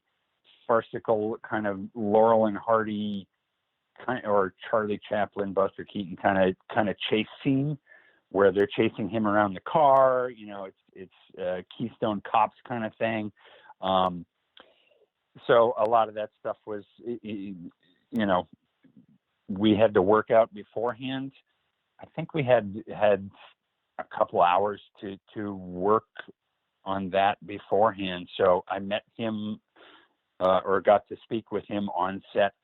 A: farcical kind of Laurel and Hardy or Charlie Chaplin, Buster Keaton kind of chase scene where they're chasing him around the car. It's Keystone Cops kind of thing. So a lot of that stuff was, we had to work out beforehand. I think we had a couple hours to work on that beforehand. So I met him or got to speak with him on set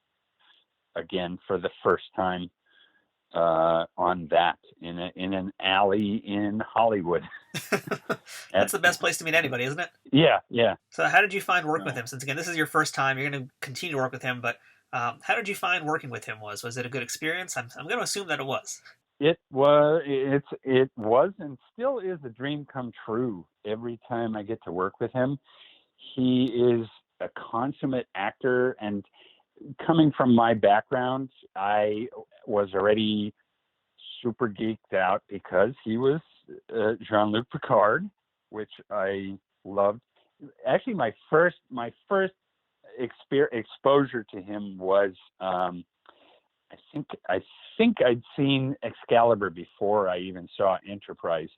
A: again for the first time on that in an alley in Hollywood.
B: That's the best place to meet anybody, isn't it?
A: Yeah.
B: So how did you find working with him? Since again, this is your first time, you're going to continue to work with him, but how did you find working with him was it a good experience? I'm going to assume that it was.
A: It was and still is a dream come true every time I get to work with him. He is a consummate actor, and coming from my background, I was already super geeked out because he was Jean-Luc Picard, which I loved. Actually, my first exposure to him was I think I'd seen Excalibur before I even saw Enterprise,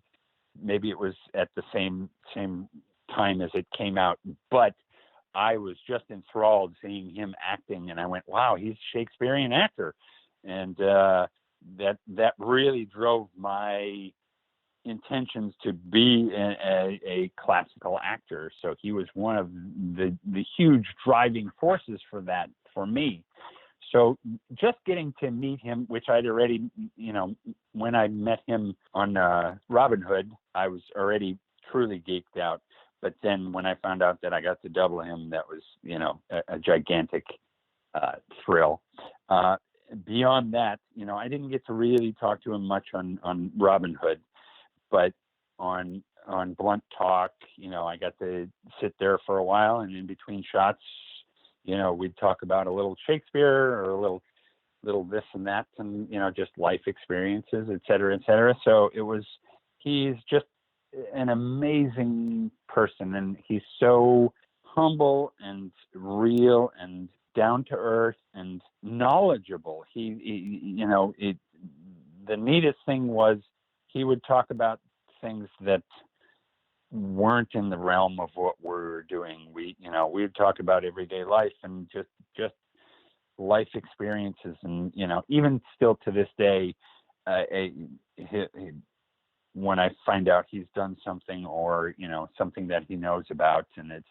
A: maybe it was at the same time as it came out, but I was just enthralled seeing him acting, and I went, wow, he's a Shakespearean actor. And that really drove my intentions to be a classical actor. So he was one of the huge driving forces for that for me. So just getting to meet him, which I'd already, when I met him on Robin Hood, I was already truly geeked out. But then when I found out that I got to double him, that was, a gigantic thrill. Beyond that, I didn't get to really talk to him much on Robin Hood, but on Blunt Talk, I got to sit there for a while, and in between shots, we'd talk about a little Shakespeare or a little this and that, and, just life experiences, et cetera, et cetera. So he's just an amazing person, and he's so humble and real and down to earth and knowledgeable. The neatest thing was he would talk about things that weren't in the realm of what we're doing. We'd talk about everyday life and just life experiences. And, even still to this day, when I find out he's done something or, something that he knows about, and it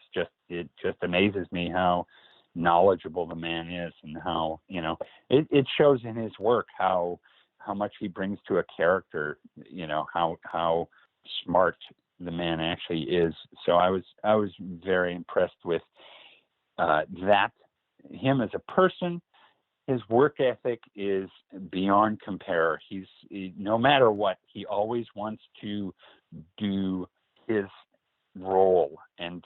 A: just amazes me how knowledgeable the man is, and how, it shows in his work how much he brings to a character, how smart the man actually is. So I was very impressed with that. Him as a person, his work ethic is beyond compare. No matter what, he always wants to do his role, and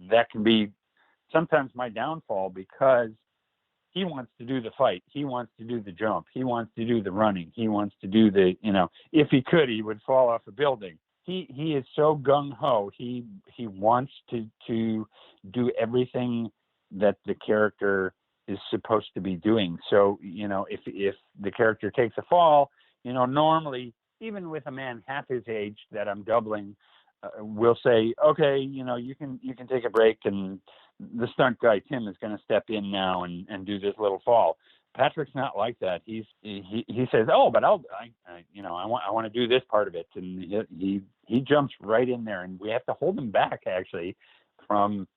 A: that can be sometimes my downfall, because he wants to do the fight, he wants to do the jump, he wants to do the running, he wants to do the, if he could, he would fall off a building. He is so gung-ho. He wants to do everything that the character is supposed to be doing. So, if the character takes a fall, normally, even with a man half his age that I'm doubling, we'll say, okay, you can take a break, and the stunt guy, Tim, is going to step in now and do this little fall. Patrick's not like that. He says, oh, but I want to do this part of it. And he jumps right in there, and we have to hold him back, actually, from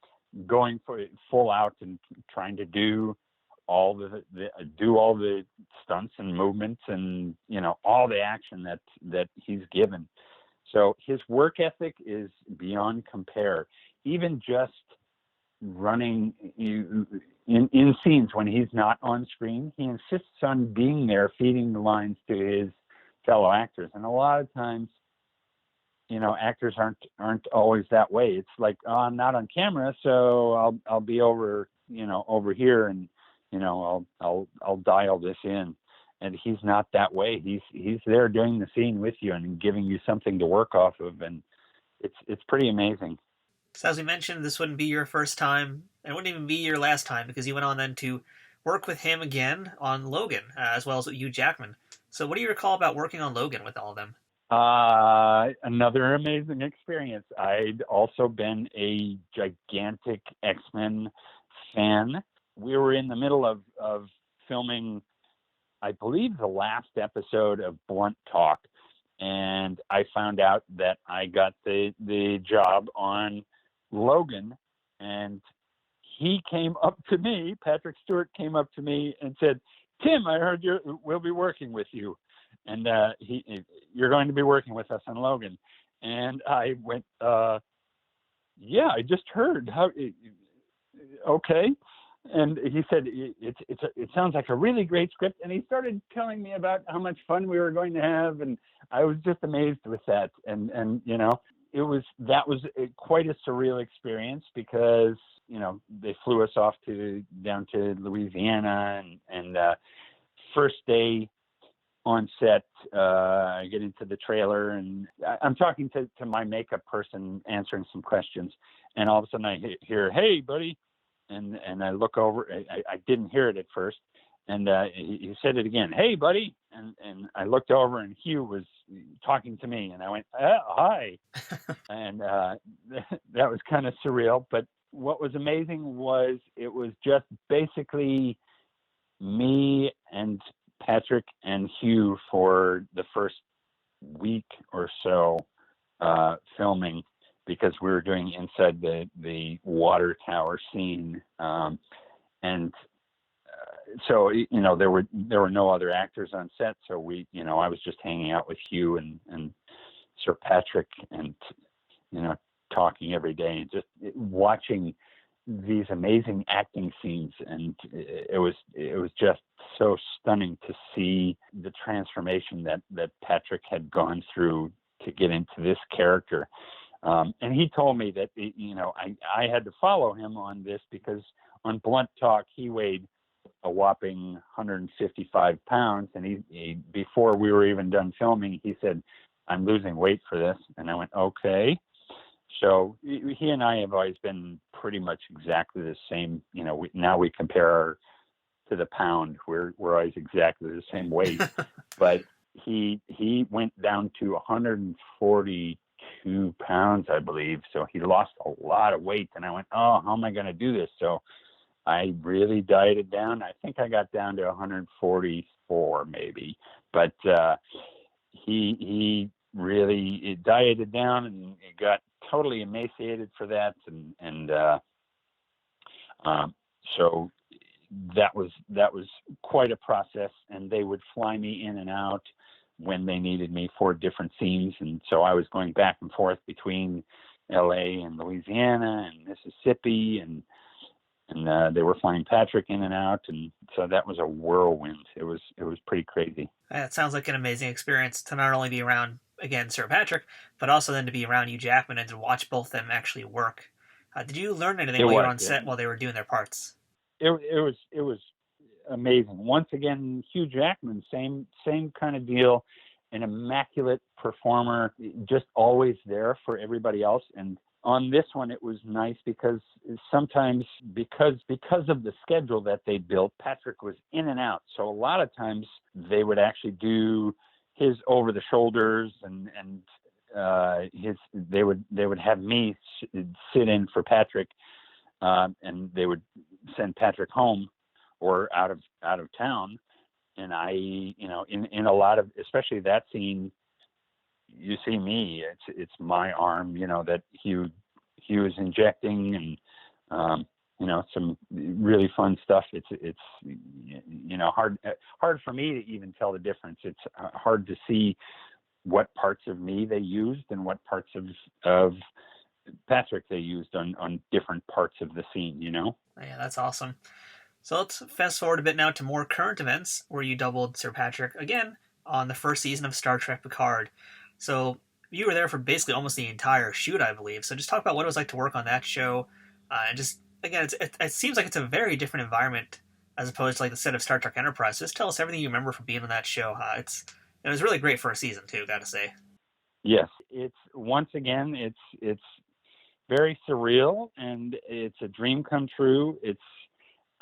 A: going for full out and trying to do all the stunts and movements and, all the action that he's given. So his work ethic is beyond compare. Even just running in scenes when he's not on screen, he insists on being there, feeding the lines to his fellow actors. And a lot of times, actors aren't always that way. It's like, oh, I'm not on camera, so I'll be over here, and I'll dial this in. And he's not that way. He's there doing the scene with you and giving you something to work off of, and it's pretty amazing.
B: So as we mentioned, this wouldn't be your first time, and it wouldn't even be your last time, because you went on then to work with him again on Logan, as well as with Hugh Jackman. So what do you recall about working on Logan with all of them?
A: Another amazing experience. I'd also been a gigantic X-Men fan. We were in the middle of filming, I believe, the last episode of Blunt Talk, and I found out that I got the job on Logan, and he came up to me, Patrick Stewart came up to me and said, Tim, I heard we'll be working with you, and you're going to be working with us on Logan. And I went, yeah, I just heard. How? Okay. And he said, it sounds like a really great script. And he started telling me about how much fun we were going to have. And I was just amazed with that. And that was quite a surreal experience, because, they flew us off down to Louisiana, and first day on set, I get into the trailer, and I'm talking to my makeup person, answering some questions. And all of a sudden I hear, hey, buddy. And I look over, I didn't hear it at first. And he said it again, "Hey, buddy." And I looked over, and Hugh was talking to me, and I went, "Hi." And that was kind of surreal. But what was amazing was it was just basically me and Patrick and Hugh for the first week or so filming, because we were doing inside the water tower scene. And so, there were no other actors on set. So I was just hanging out with Hugh and Sir Patrick, and, talking every day and just watching these amazing acting scenes. And it was just so stunning to see the transformation that Patrick had gone through to get into this character. And he told me that, I had to follow him on this, because on Blunt Talk, he weighed a whopping 155 pounds. And he before we were even done filming, he said, "I'm losing weight for this." And I went, "Okay." So he and I have always been pretty much exactly the same. Now we compare to the pound. We're always exactly the same weight. But he went down to 142 pounds, I believe. So he lost a lot of weight. And I went, "Oh, how am I going to do this?" So I really dieted down. I think I got down to 144 maybe. But he really dieted down, and it got totally emaciated for that. So that was quite a process. And they would fly me in and out when they needed me for different scenes. And so I was going back and forth between LA and Louisiana and Mississippi, and they were flying Patrick in and out. And so that was a whirlwind. It was pretty crazy.
B: It sounds like an amazing experience to not only be around, again, Sir Patrick, but also then to be around Hugh Jackman and to watch both them actually work. Did you learn anything while you were on set while they were doing their parts?
A: It was amazing. Once again, Hugh Jackman, same kind of deal, an immaculate performer, just always there for everybody else. And on this one, it was nice because sometimes, because of the schedule that they built, Patrick was in and out. So a lot of times they would actually do his over the shoulders, and they would have me sit in for Patrick, and they would send Patrick home or out of town. And I, in a lot of, especially that scene, you see me, it's my arm, that Hugh is injecting, and some really fun stuff. It's hard for me to even tell the difference. It's hard to see what parts of me they used and what parts of Patrick they used on different parts of the scene.
B: Yeah, that's awesome. So let's fast forward a bit now to more current events, where you doubled Sir Patrick again on the first season of Star Trek Picard. So you were there for basically almost the entire shoot, I believe. So just talk about what it was like to work on that show. And just, again, it seems like it's a very different environment as opposed to like the set of Star Trek Enterprise. So just tell us everything you remember from being on that show. It was really great for a season too, gotta say.
A: Yes, it's very surreal, and it's a dream come true.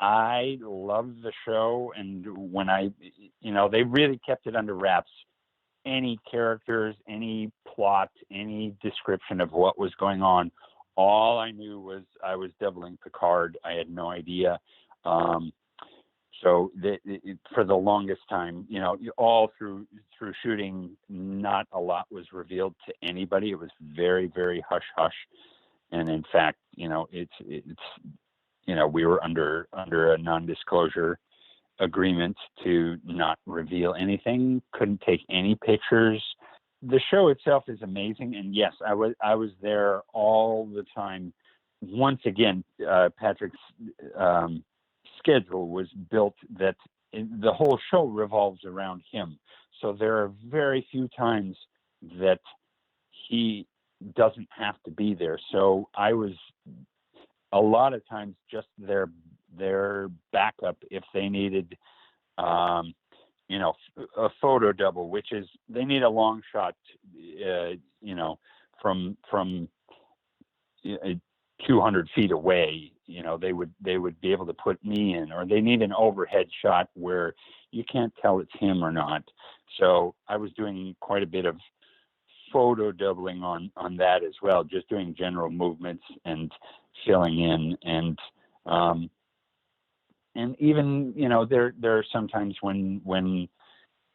A: I love the show, and when they really kept it under wraps. Any characters, any plot, any description of what was going on, all I knew was I was doubling Picard. I had no idea. So for the longest time, all through shooting, not a lot was revealed to anybody. It was very, very hush hush. And in fact, it's we were under a non-disclosure agreement to not reveal anything, couldn't take any pictures. The show itself is amazing, and yes, I was there all the time. Once again, Patrick's schedule was built that the whole show revolves around him. So there are very few times that he doesn't have to be there. So I was a lot of times just their backup if they needed, a photo double, which is they need a long shot, from 200 feet away, they would be able to put me in, or they need an overhead shot where you can't tell it's him or not. So I was doing quite a bit of photo doubling on that as well, just doing general movements and filling in. And even, there are some times when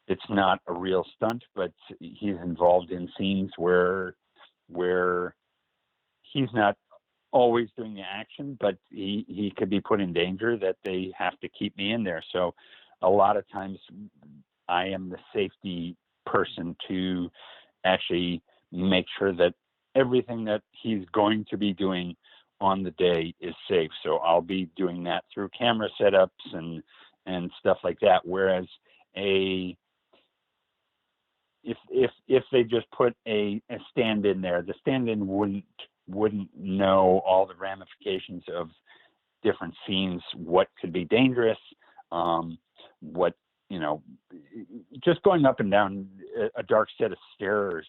A: it's not a real stunt, but he's involved in scenes where he's not always doing the action, but he could be put in danger that they have to keep me in there. So a lot of times I am the safety person to actually make sure that everything that he's going to be doing on the day is safe. So I'll be doing that through camera setups and stuff like that. Whereas if they just put a stand-in there, the stand-in wouldn't know all the ramifications of different scenes, what could be dangerous, what, just going up and down a dark set of stairs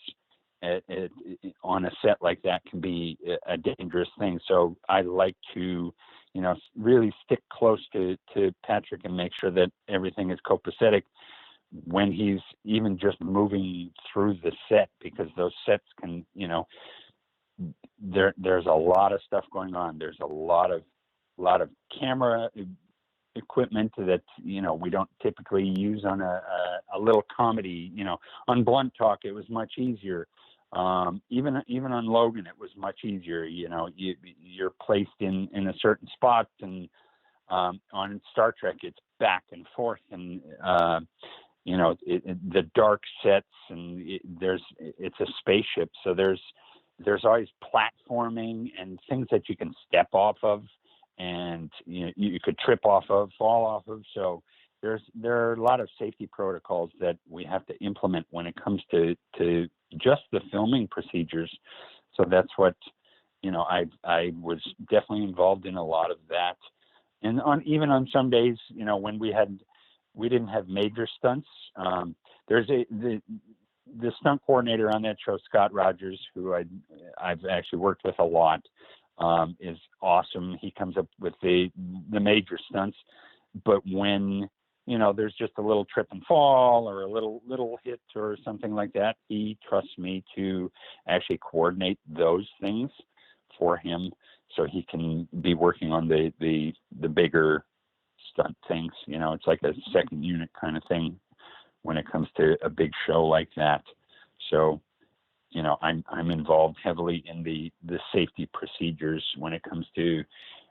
A: on a set like that can be a dangerous thing. So I like to, really stick close to Patrick and make sure that everything is copacetic when he's even just moving through the set, because those sets can, there's a lot of stuff going on. There's a lot of camera equipment that we don't typically use on a little comedy. On Blunt Talk it was much easier. Even on Logan it was much easier. You're placed in a certain spot, and on Star Trek it's back and forth, and the dark sets, and it's a spaceship, so there's always platforming and things that you can step off of, and you could trip off of, fall off of. So there are a lot of safety protocols that we have to implement when it comes to just the filming procedures. So that's what, I was definitely involved in a lot of that. And even on some days, when we didn't have major stunts, there's the stunt coordinator on that show, Scott Rogers, who I've actually worked with a lot, is awesome. He comes up with the major stunts, but when there's just a little trip and fall or a little hit or something like that, he trusts me to actually coordinate those things for him, so he can be working on the bigger stunt things. It's like a second unit kind of thing when it comes to a big show like that. So, I'm involved heavily in the safety procedures when it comes to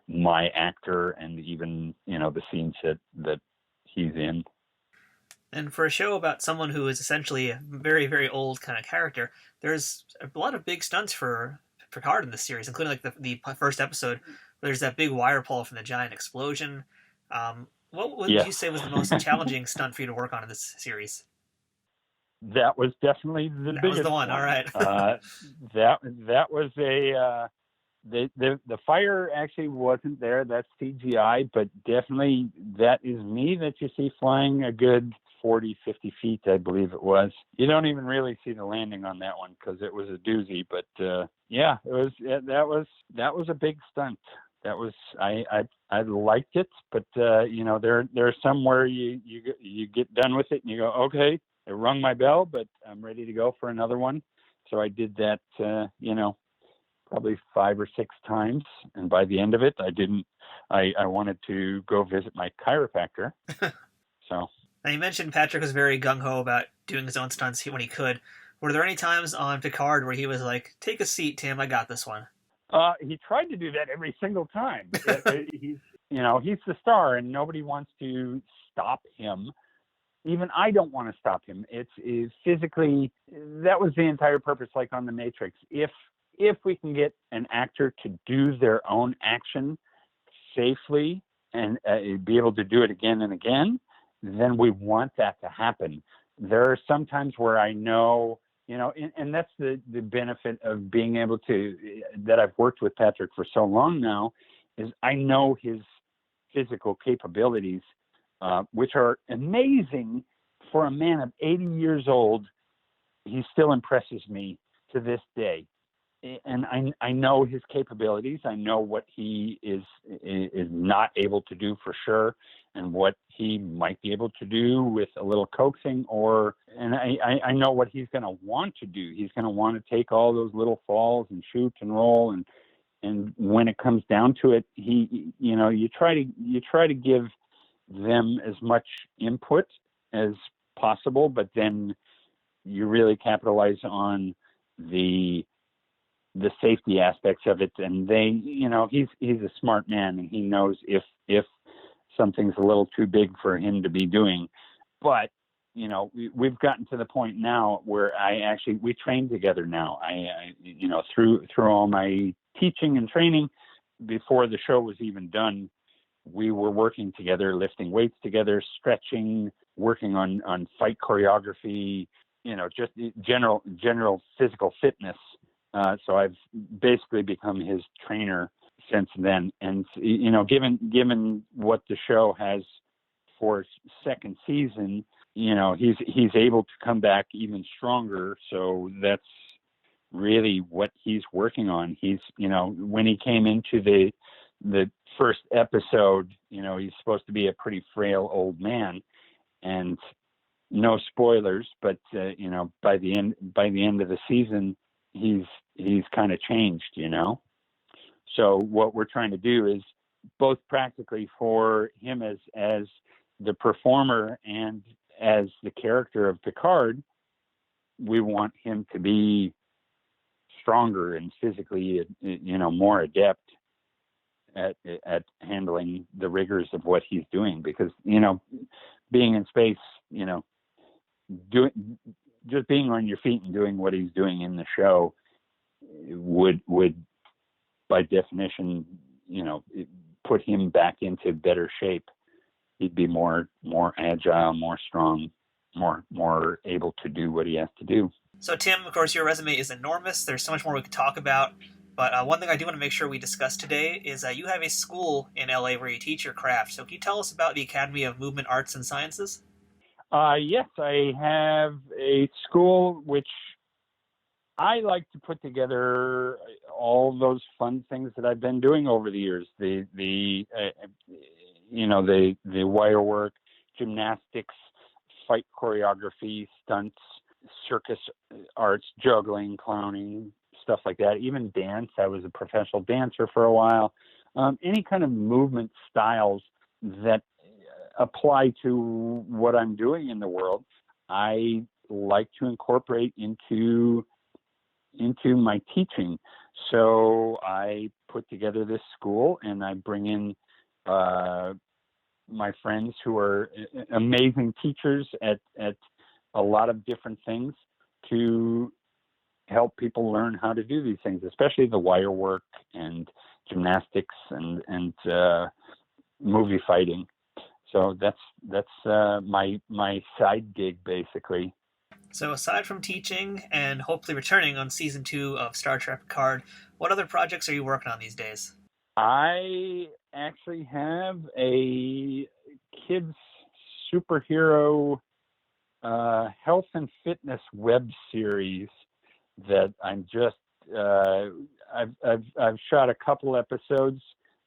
A: my actor and even, the scenes that he's in.
B: And for a show about someone who is essentially a very, very old kind of character, there's a lot of big stunts for Picard in this series, including like the first episode where there's that big wire pull from the giant explosion. What would you say was the most challenging stunt for you to work on in this series?
A: That was definitely the biggest. That was
B: the one. All right.
A: That was the fire actually wasn't there. That's CGI, but definitely that is me that you see flying a good 40, 50 feet, I believe it was. You don't even really see the landing on that one because it was a doozy. But that was a big stunt. That was I liked it, but there's somewhere you get done with it and you go, okay, it rung my bell, but I'm ready to go for another one. So I did that, probably 5 or 6 times, and by the end of it, I wanted to go visit my chiropractor. So.
B: Now you mentioned Patrick was very gung ho about doing his own stunts when he could. Were there any times on Picard where he was like, "Take a seat, Tim, I got this one"?
A: He tried to do that every single time. He's the star, and nobody wants to stop him. Even I don't want to stop him. It's physically, that was the entire purpose, like on The Matrix. If we can get an actor to do their own action safely and be able to do it again and again, then we want that to happen. There are some times where I know, and that's the benefit of being able to, that I've worked with Patrick for so long now, is I know his physical capabilities, which are amazing for a man of 80 years old. He still impresses me to this day. and I know his capabilities. I know what he is not able to do for sure, and what he might be able to do with a little coaxing. And I know what he's going to want to do. He's going to want to take all those little falls and shoot and roll, and when it comes down to it, you try to give them as much input as possible, but then you really capitalize on the safety aspects of it. And he's a smart man, and he knows if something's a little too big for him to be doing. But we've gotten to the point now where we train together now. I through all my teaching and training, before the show was even done, we were working together, lifting weights together, stretching, working on fight choreography, just general physical fitness. So I've basically become his trainer since then. And, given what the show has for second season, he's able to come back even stronger. So that's really what he's working on. He's, when he came into the first episode, he's supposed to be a pretty frail old man, and no spoilers, but by the end of the season, he's kind of changed, So what we're trying to do is both practically for him as the performer and as the character of Picard, we want him to be stronger and physically, more adept at handling the rigors of what he's doing, because, being in space, just being on your feet and doing what he's doing in the show would by definition, put him back into better shape. He'd be more agile, more strong, more able to do what he has to do.
B: So Tim, of course, your resume is enormous. There's so much more we could talk about. But one thing I do want to make sure we discuss today is you have a school in LA where you teach your craft. So can you tell us about the Academy of Movement Arts and Sciences?
A: Yes, I have a school which I like to put together all those fun things that I've been doing over the years. The wire work, gymnastics, fight choreography, stunts, circus arts, juggling, clowning, stuff like that. Even dance. I was a professional dancer for a while. Any kind of movement styles that apply to what I'm doing in the world, I like to incorporate into my teaching. So I put together this school, and I bring in my friends who are amazing teachers at a lot of different things to help people learn how to do these things, especially the wire work and gymnastics and movie fighting. So that's my side gig, basically.
B: So aside from teaching and hopefully returning on season 2 of Star Trek Picard, what other projects are you working on these days?
A: I actually have a kids superhero health and fitness web series that I'm just I've shot a couple episodes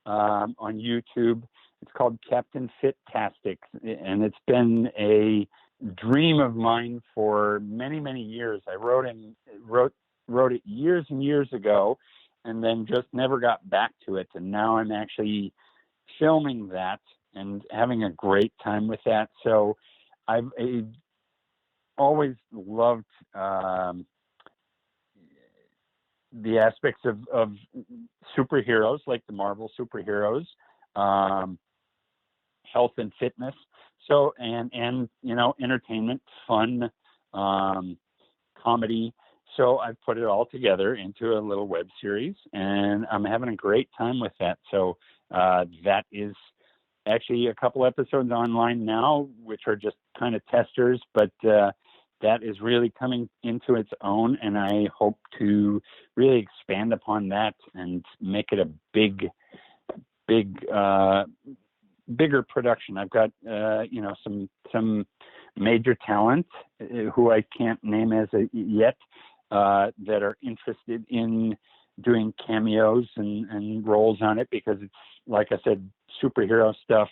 A: on YouTube. It's called Captain Fit-tastic, and it's been a dream of mine for many, many years. I wrote it years and years ago, and then just never got back to it. And now I'm actually filming that and having a great time with that. So I've always loved the aspects of superheroes, like the Marvel superheroes, health and fitness. So, and entertainment, fun, comedy. So I've put it all together into a little web series, and I'm having a great time with that. So that is actually a couple episodes online now, which are just kind of testers, but that is really coming into its own, and I hope to really expand upon that and make it a bigger production. I've got some major talent who I can't name as yet, that are interested in doing cameos and roles on it, because it's, like I said, superhero stuff,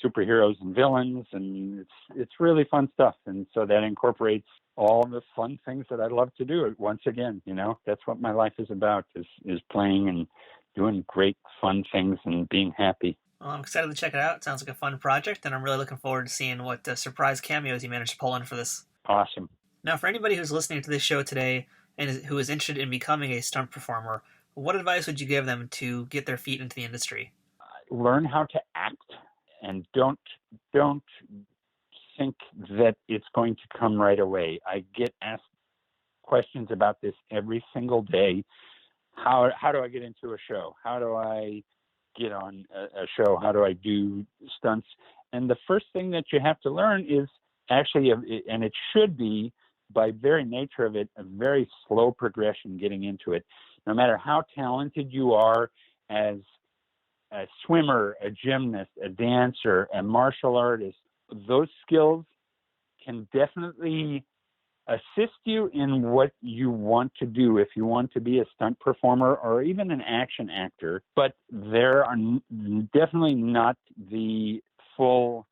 A: superheroes and villains, and it's really fun stuff. And so that incorporates all the fun things that I love to do. Once again, that's what my life is about, is playing and doing great fun things and being happy.
B: Well, I'm excited to check it out. It sounds like a fun project, and I'm really looking forward to seeing what surprise cameos you managed to pull in for this.
A: Awesome.
B: Now, for anybody who's listening to this show today and who is interested in becoming a stunt performer, what advice would you give them to get their feet into the industry?
A: Learn how to act, and don't think that it's going to come right away. I get asked questions about this every single day. How do I get into a show? How do I get on a show? How do I do stunts? And the first thing that you have to learn is actually, and it should be by very nature of it, a very slow progression getting into it. No matter how talented you are as a swimmer, a gymnast, a dancer, a martial artist, those skills can definitely assist you in what you want to do if you want to be a stunt performer or even an action actor, but there are definitely not the full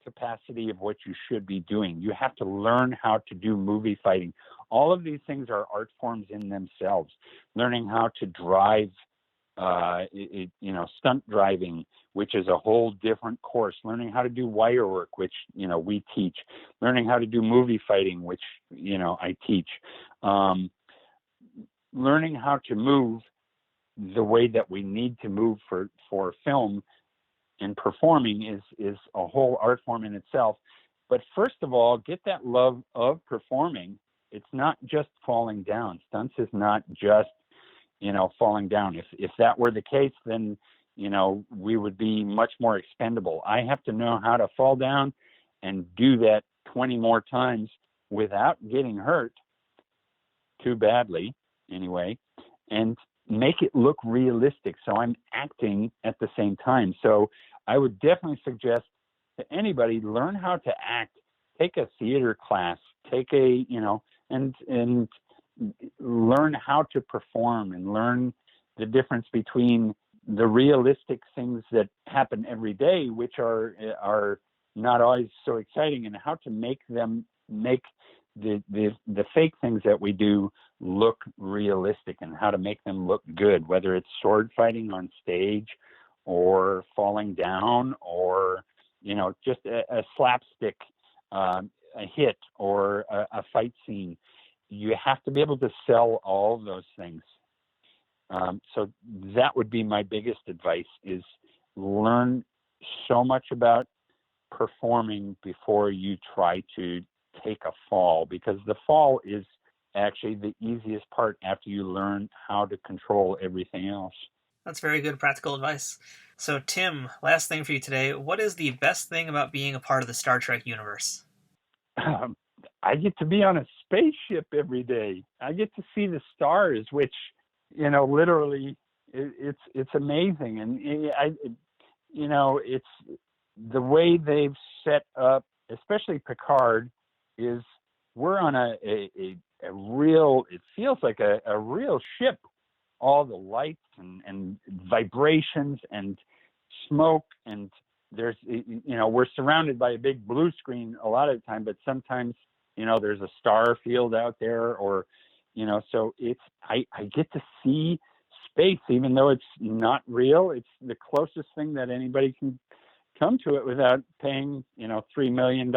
A: capacity of what you should be doing. You have to learn how to do movie fighting. All of these things are art forms in themselves. Learning how to drive, stunt driving, which is a whole different course. Learning how to do wire work, which, we teach. Learning how to do movie fighting, which, I teach. Learning how to move the way that we need to move for film and performing is a whole art form in itself. But first of all, get that love of performing. It's not just falling down. Stunts is not just, falling down. If that were the case, then, we would be much more expendable. I have to know how to fall down and do that 20 more times without getting hurt too badly anyway, and make it look realistic. So I'm acting at the same time. So I would definitely suggest to anybody, learn how to act, take a theater class, and learn how to perform, and learn the difference between the realistic things that happen every day, which are not always so exciting, and how to make the fake things that we do look realistic, and how to make them look good, whether it's sword fighting on stage or falling down, or just a slapstick a hit or a fight scene. You have to be able to sell all of those things. So that would be my biggest advice, is learn so much about performing before you try to take a fall, because the fall is actually the easiest part after you learn how to control everything else.
B: That's very good practical advice. So Tim, last thing for you today, what is the best thing about being a part of the Star Trek universe?
A: I get to be on a spaceship every day. I get to see the stars, which, literally it's amazing. And it's the way they've set up, especially Picard, is we're on a real, it feels like a real ship. All the lights and vibrations and smoke, and there's, we're surrounded by a big blue screen a lot of the time, but sometimes, there's a star field out there, or, so I get to see space, even though it's not real. It's the closest thing that anybody can come to it without paying, $3 million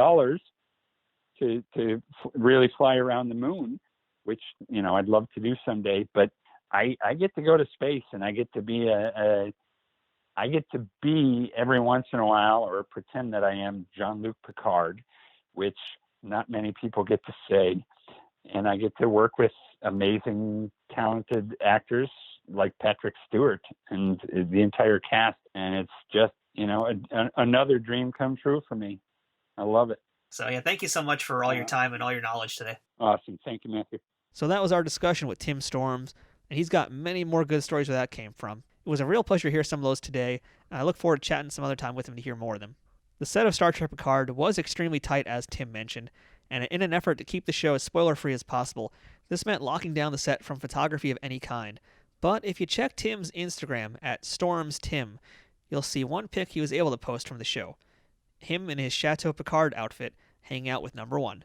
A: to really fly around the moon, which, I'd love to do someday, but I get to go to space, and I get to be I get to be every once in a while, or pretend that I am Jean-Luc Picard, which not many people get to say. And I get to work with amazing, talented actors like Patrick Stewart and the entire cast. And it's just, another dream come true for me. I love it.
B: So yeah, thank you so much for all your time and all your knowledge today.
A: Awesome. Thank you, Matthew.
B: So that was our discussion with Tim Storms, and he's got many more good stories where that came from. It was a real pleasure to hear some of those today, and I look forward to chatting some other time with him to hear more of them. The set of Star Trek Picard was extremely tight, as Tim mentioned, and in an effort to keep the show as spoiler-free as possible, this meant locking down the set from photography of any kind. But if you check Tim's Instagram at StormsTim, you'll see one pic he was able to post from the show. Him in his Chateau Picard outfit, hanging out with number 1.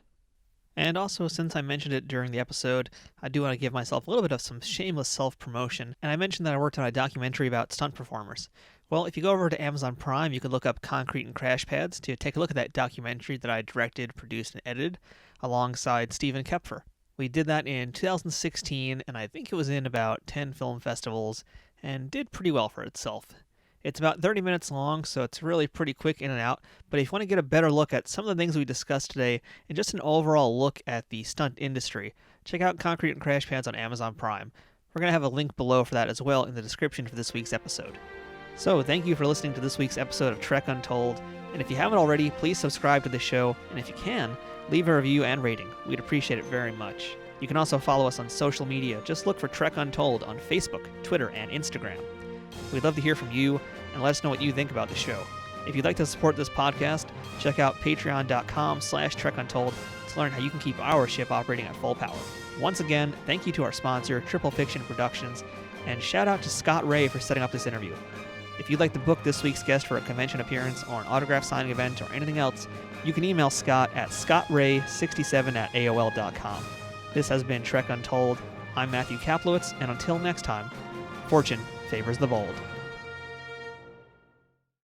B: And also, since I mentioned it during the episode, I do want to give myself a little bit of some shameless self-promotion, and I mentioned that I worked on a documentary about stunt performers. Well, if you go over to Amazon Prime, you can look up Concrete and Crash Pads to take a look at that documentary that I directed, produced, and edited, alongside Stephen Kepfer. We did that in 2016, and I think it was in about 10 film festivals, and did pretty well for itself. It's about 30 minutes long, so it's really pretty quick in and out, but if you want to get a better look at some of the things we discussed today, and just an overall look at the stunt industry, check out Concrete and Crash Pads on Amazon Prime. We're going to have a link below for that as well in the description for this week's episode. So, thank you for listening to this week's episode of Trek Untold, and if you haven't already, please subscribe to the show, and if you can, leave a review and rating. We'd appreciate it very much. You can also follow us on social media. Just look for Trek Untold on Facebook, Twitter, and Instagram. We'd love to hear from you, and let us know what you think about the show. If you'd like to support this podcast, check out patreon.com/TrekUntold to learn how you can keep our ship operating at full power. Once again, thank you to our sponsor, Triple Fiction Productions, and shout out to Scott Ray for setting up this interview. If you'd like to book this week's guest for a convention appearance or an autograph signing event or anything else, you can email Scott at scottray67@aol.com. This has been Trek Untold. I'm Matthew Kaplowitz, and until next time, fortune favors the bold.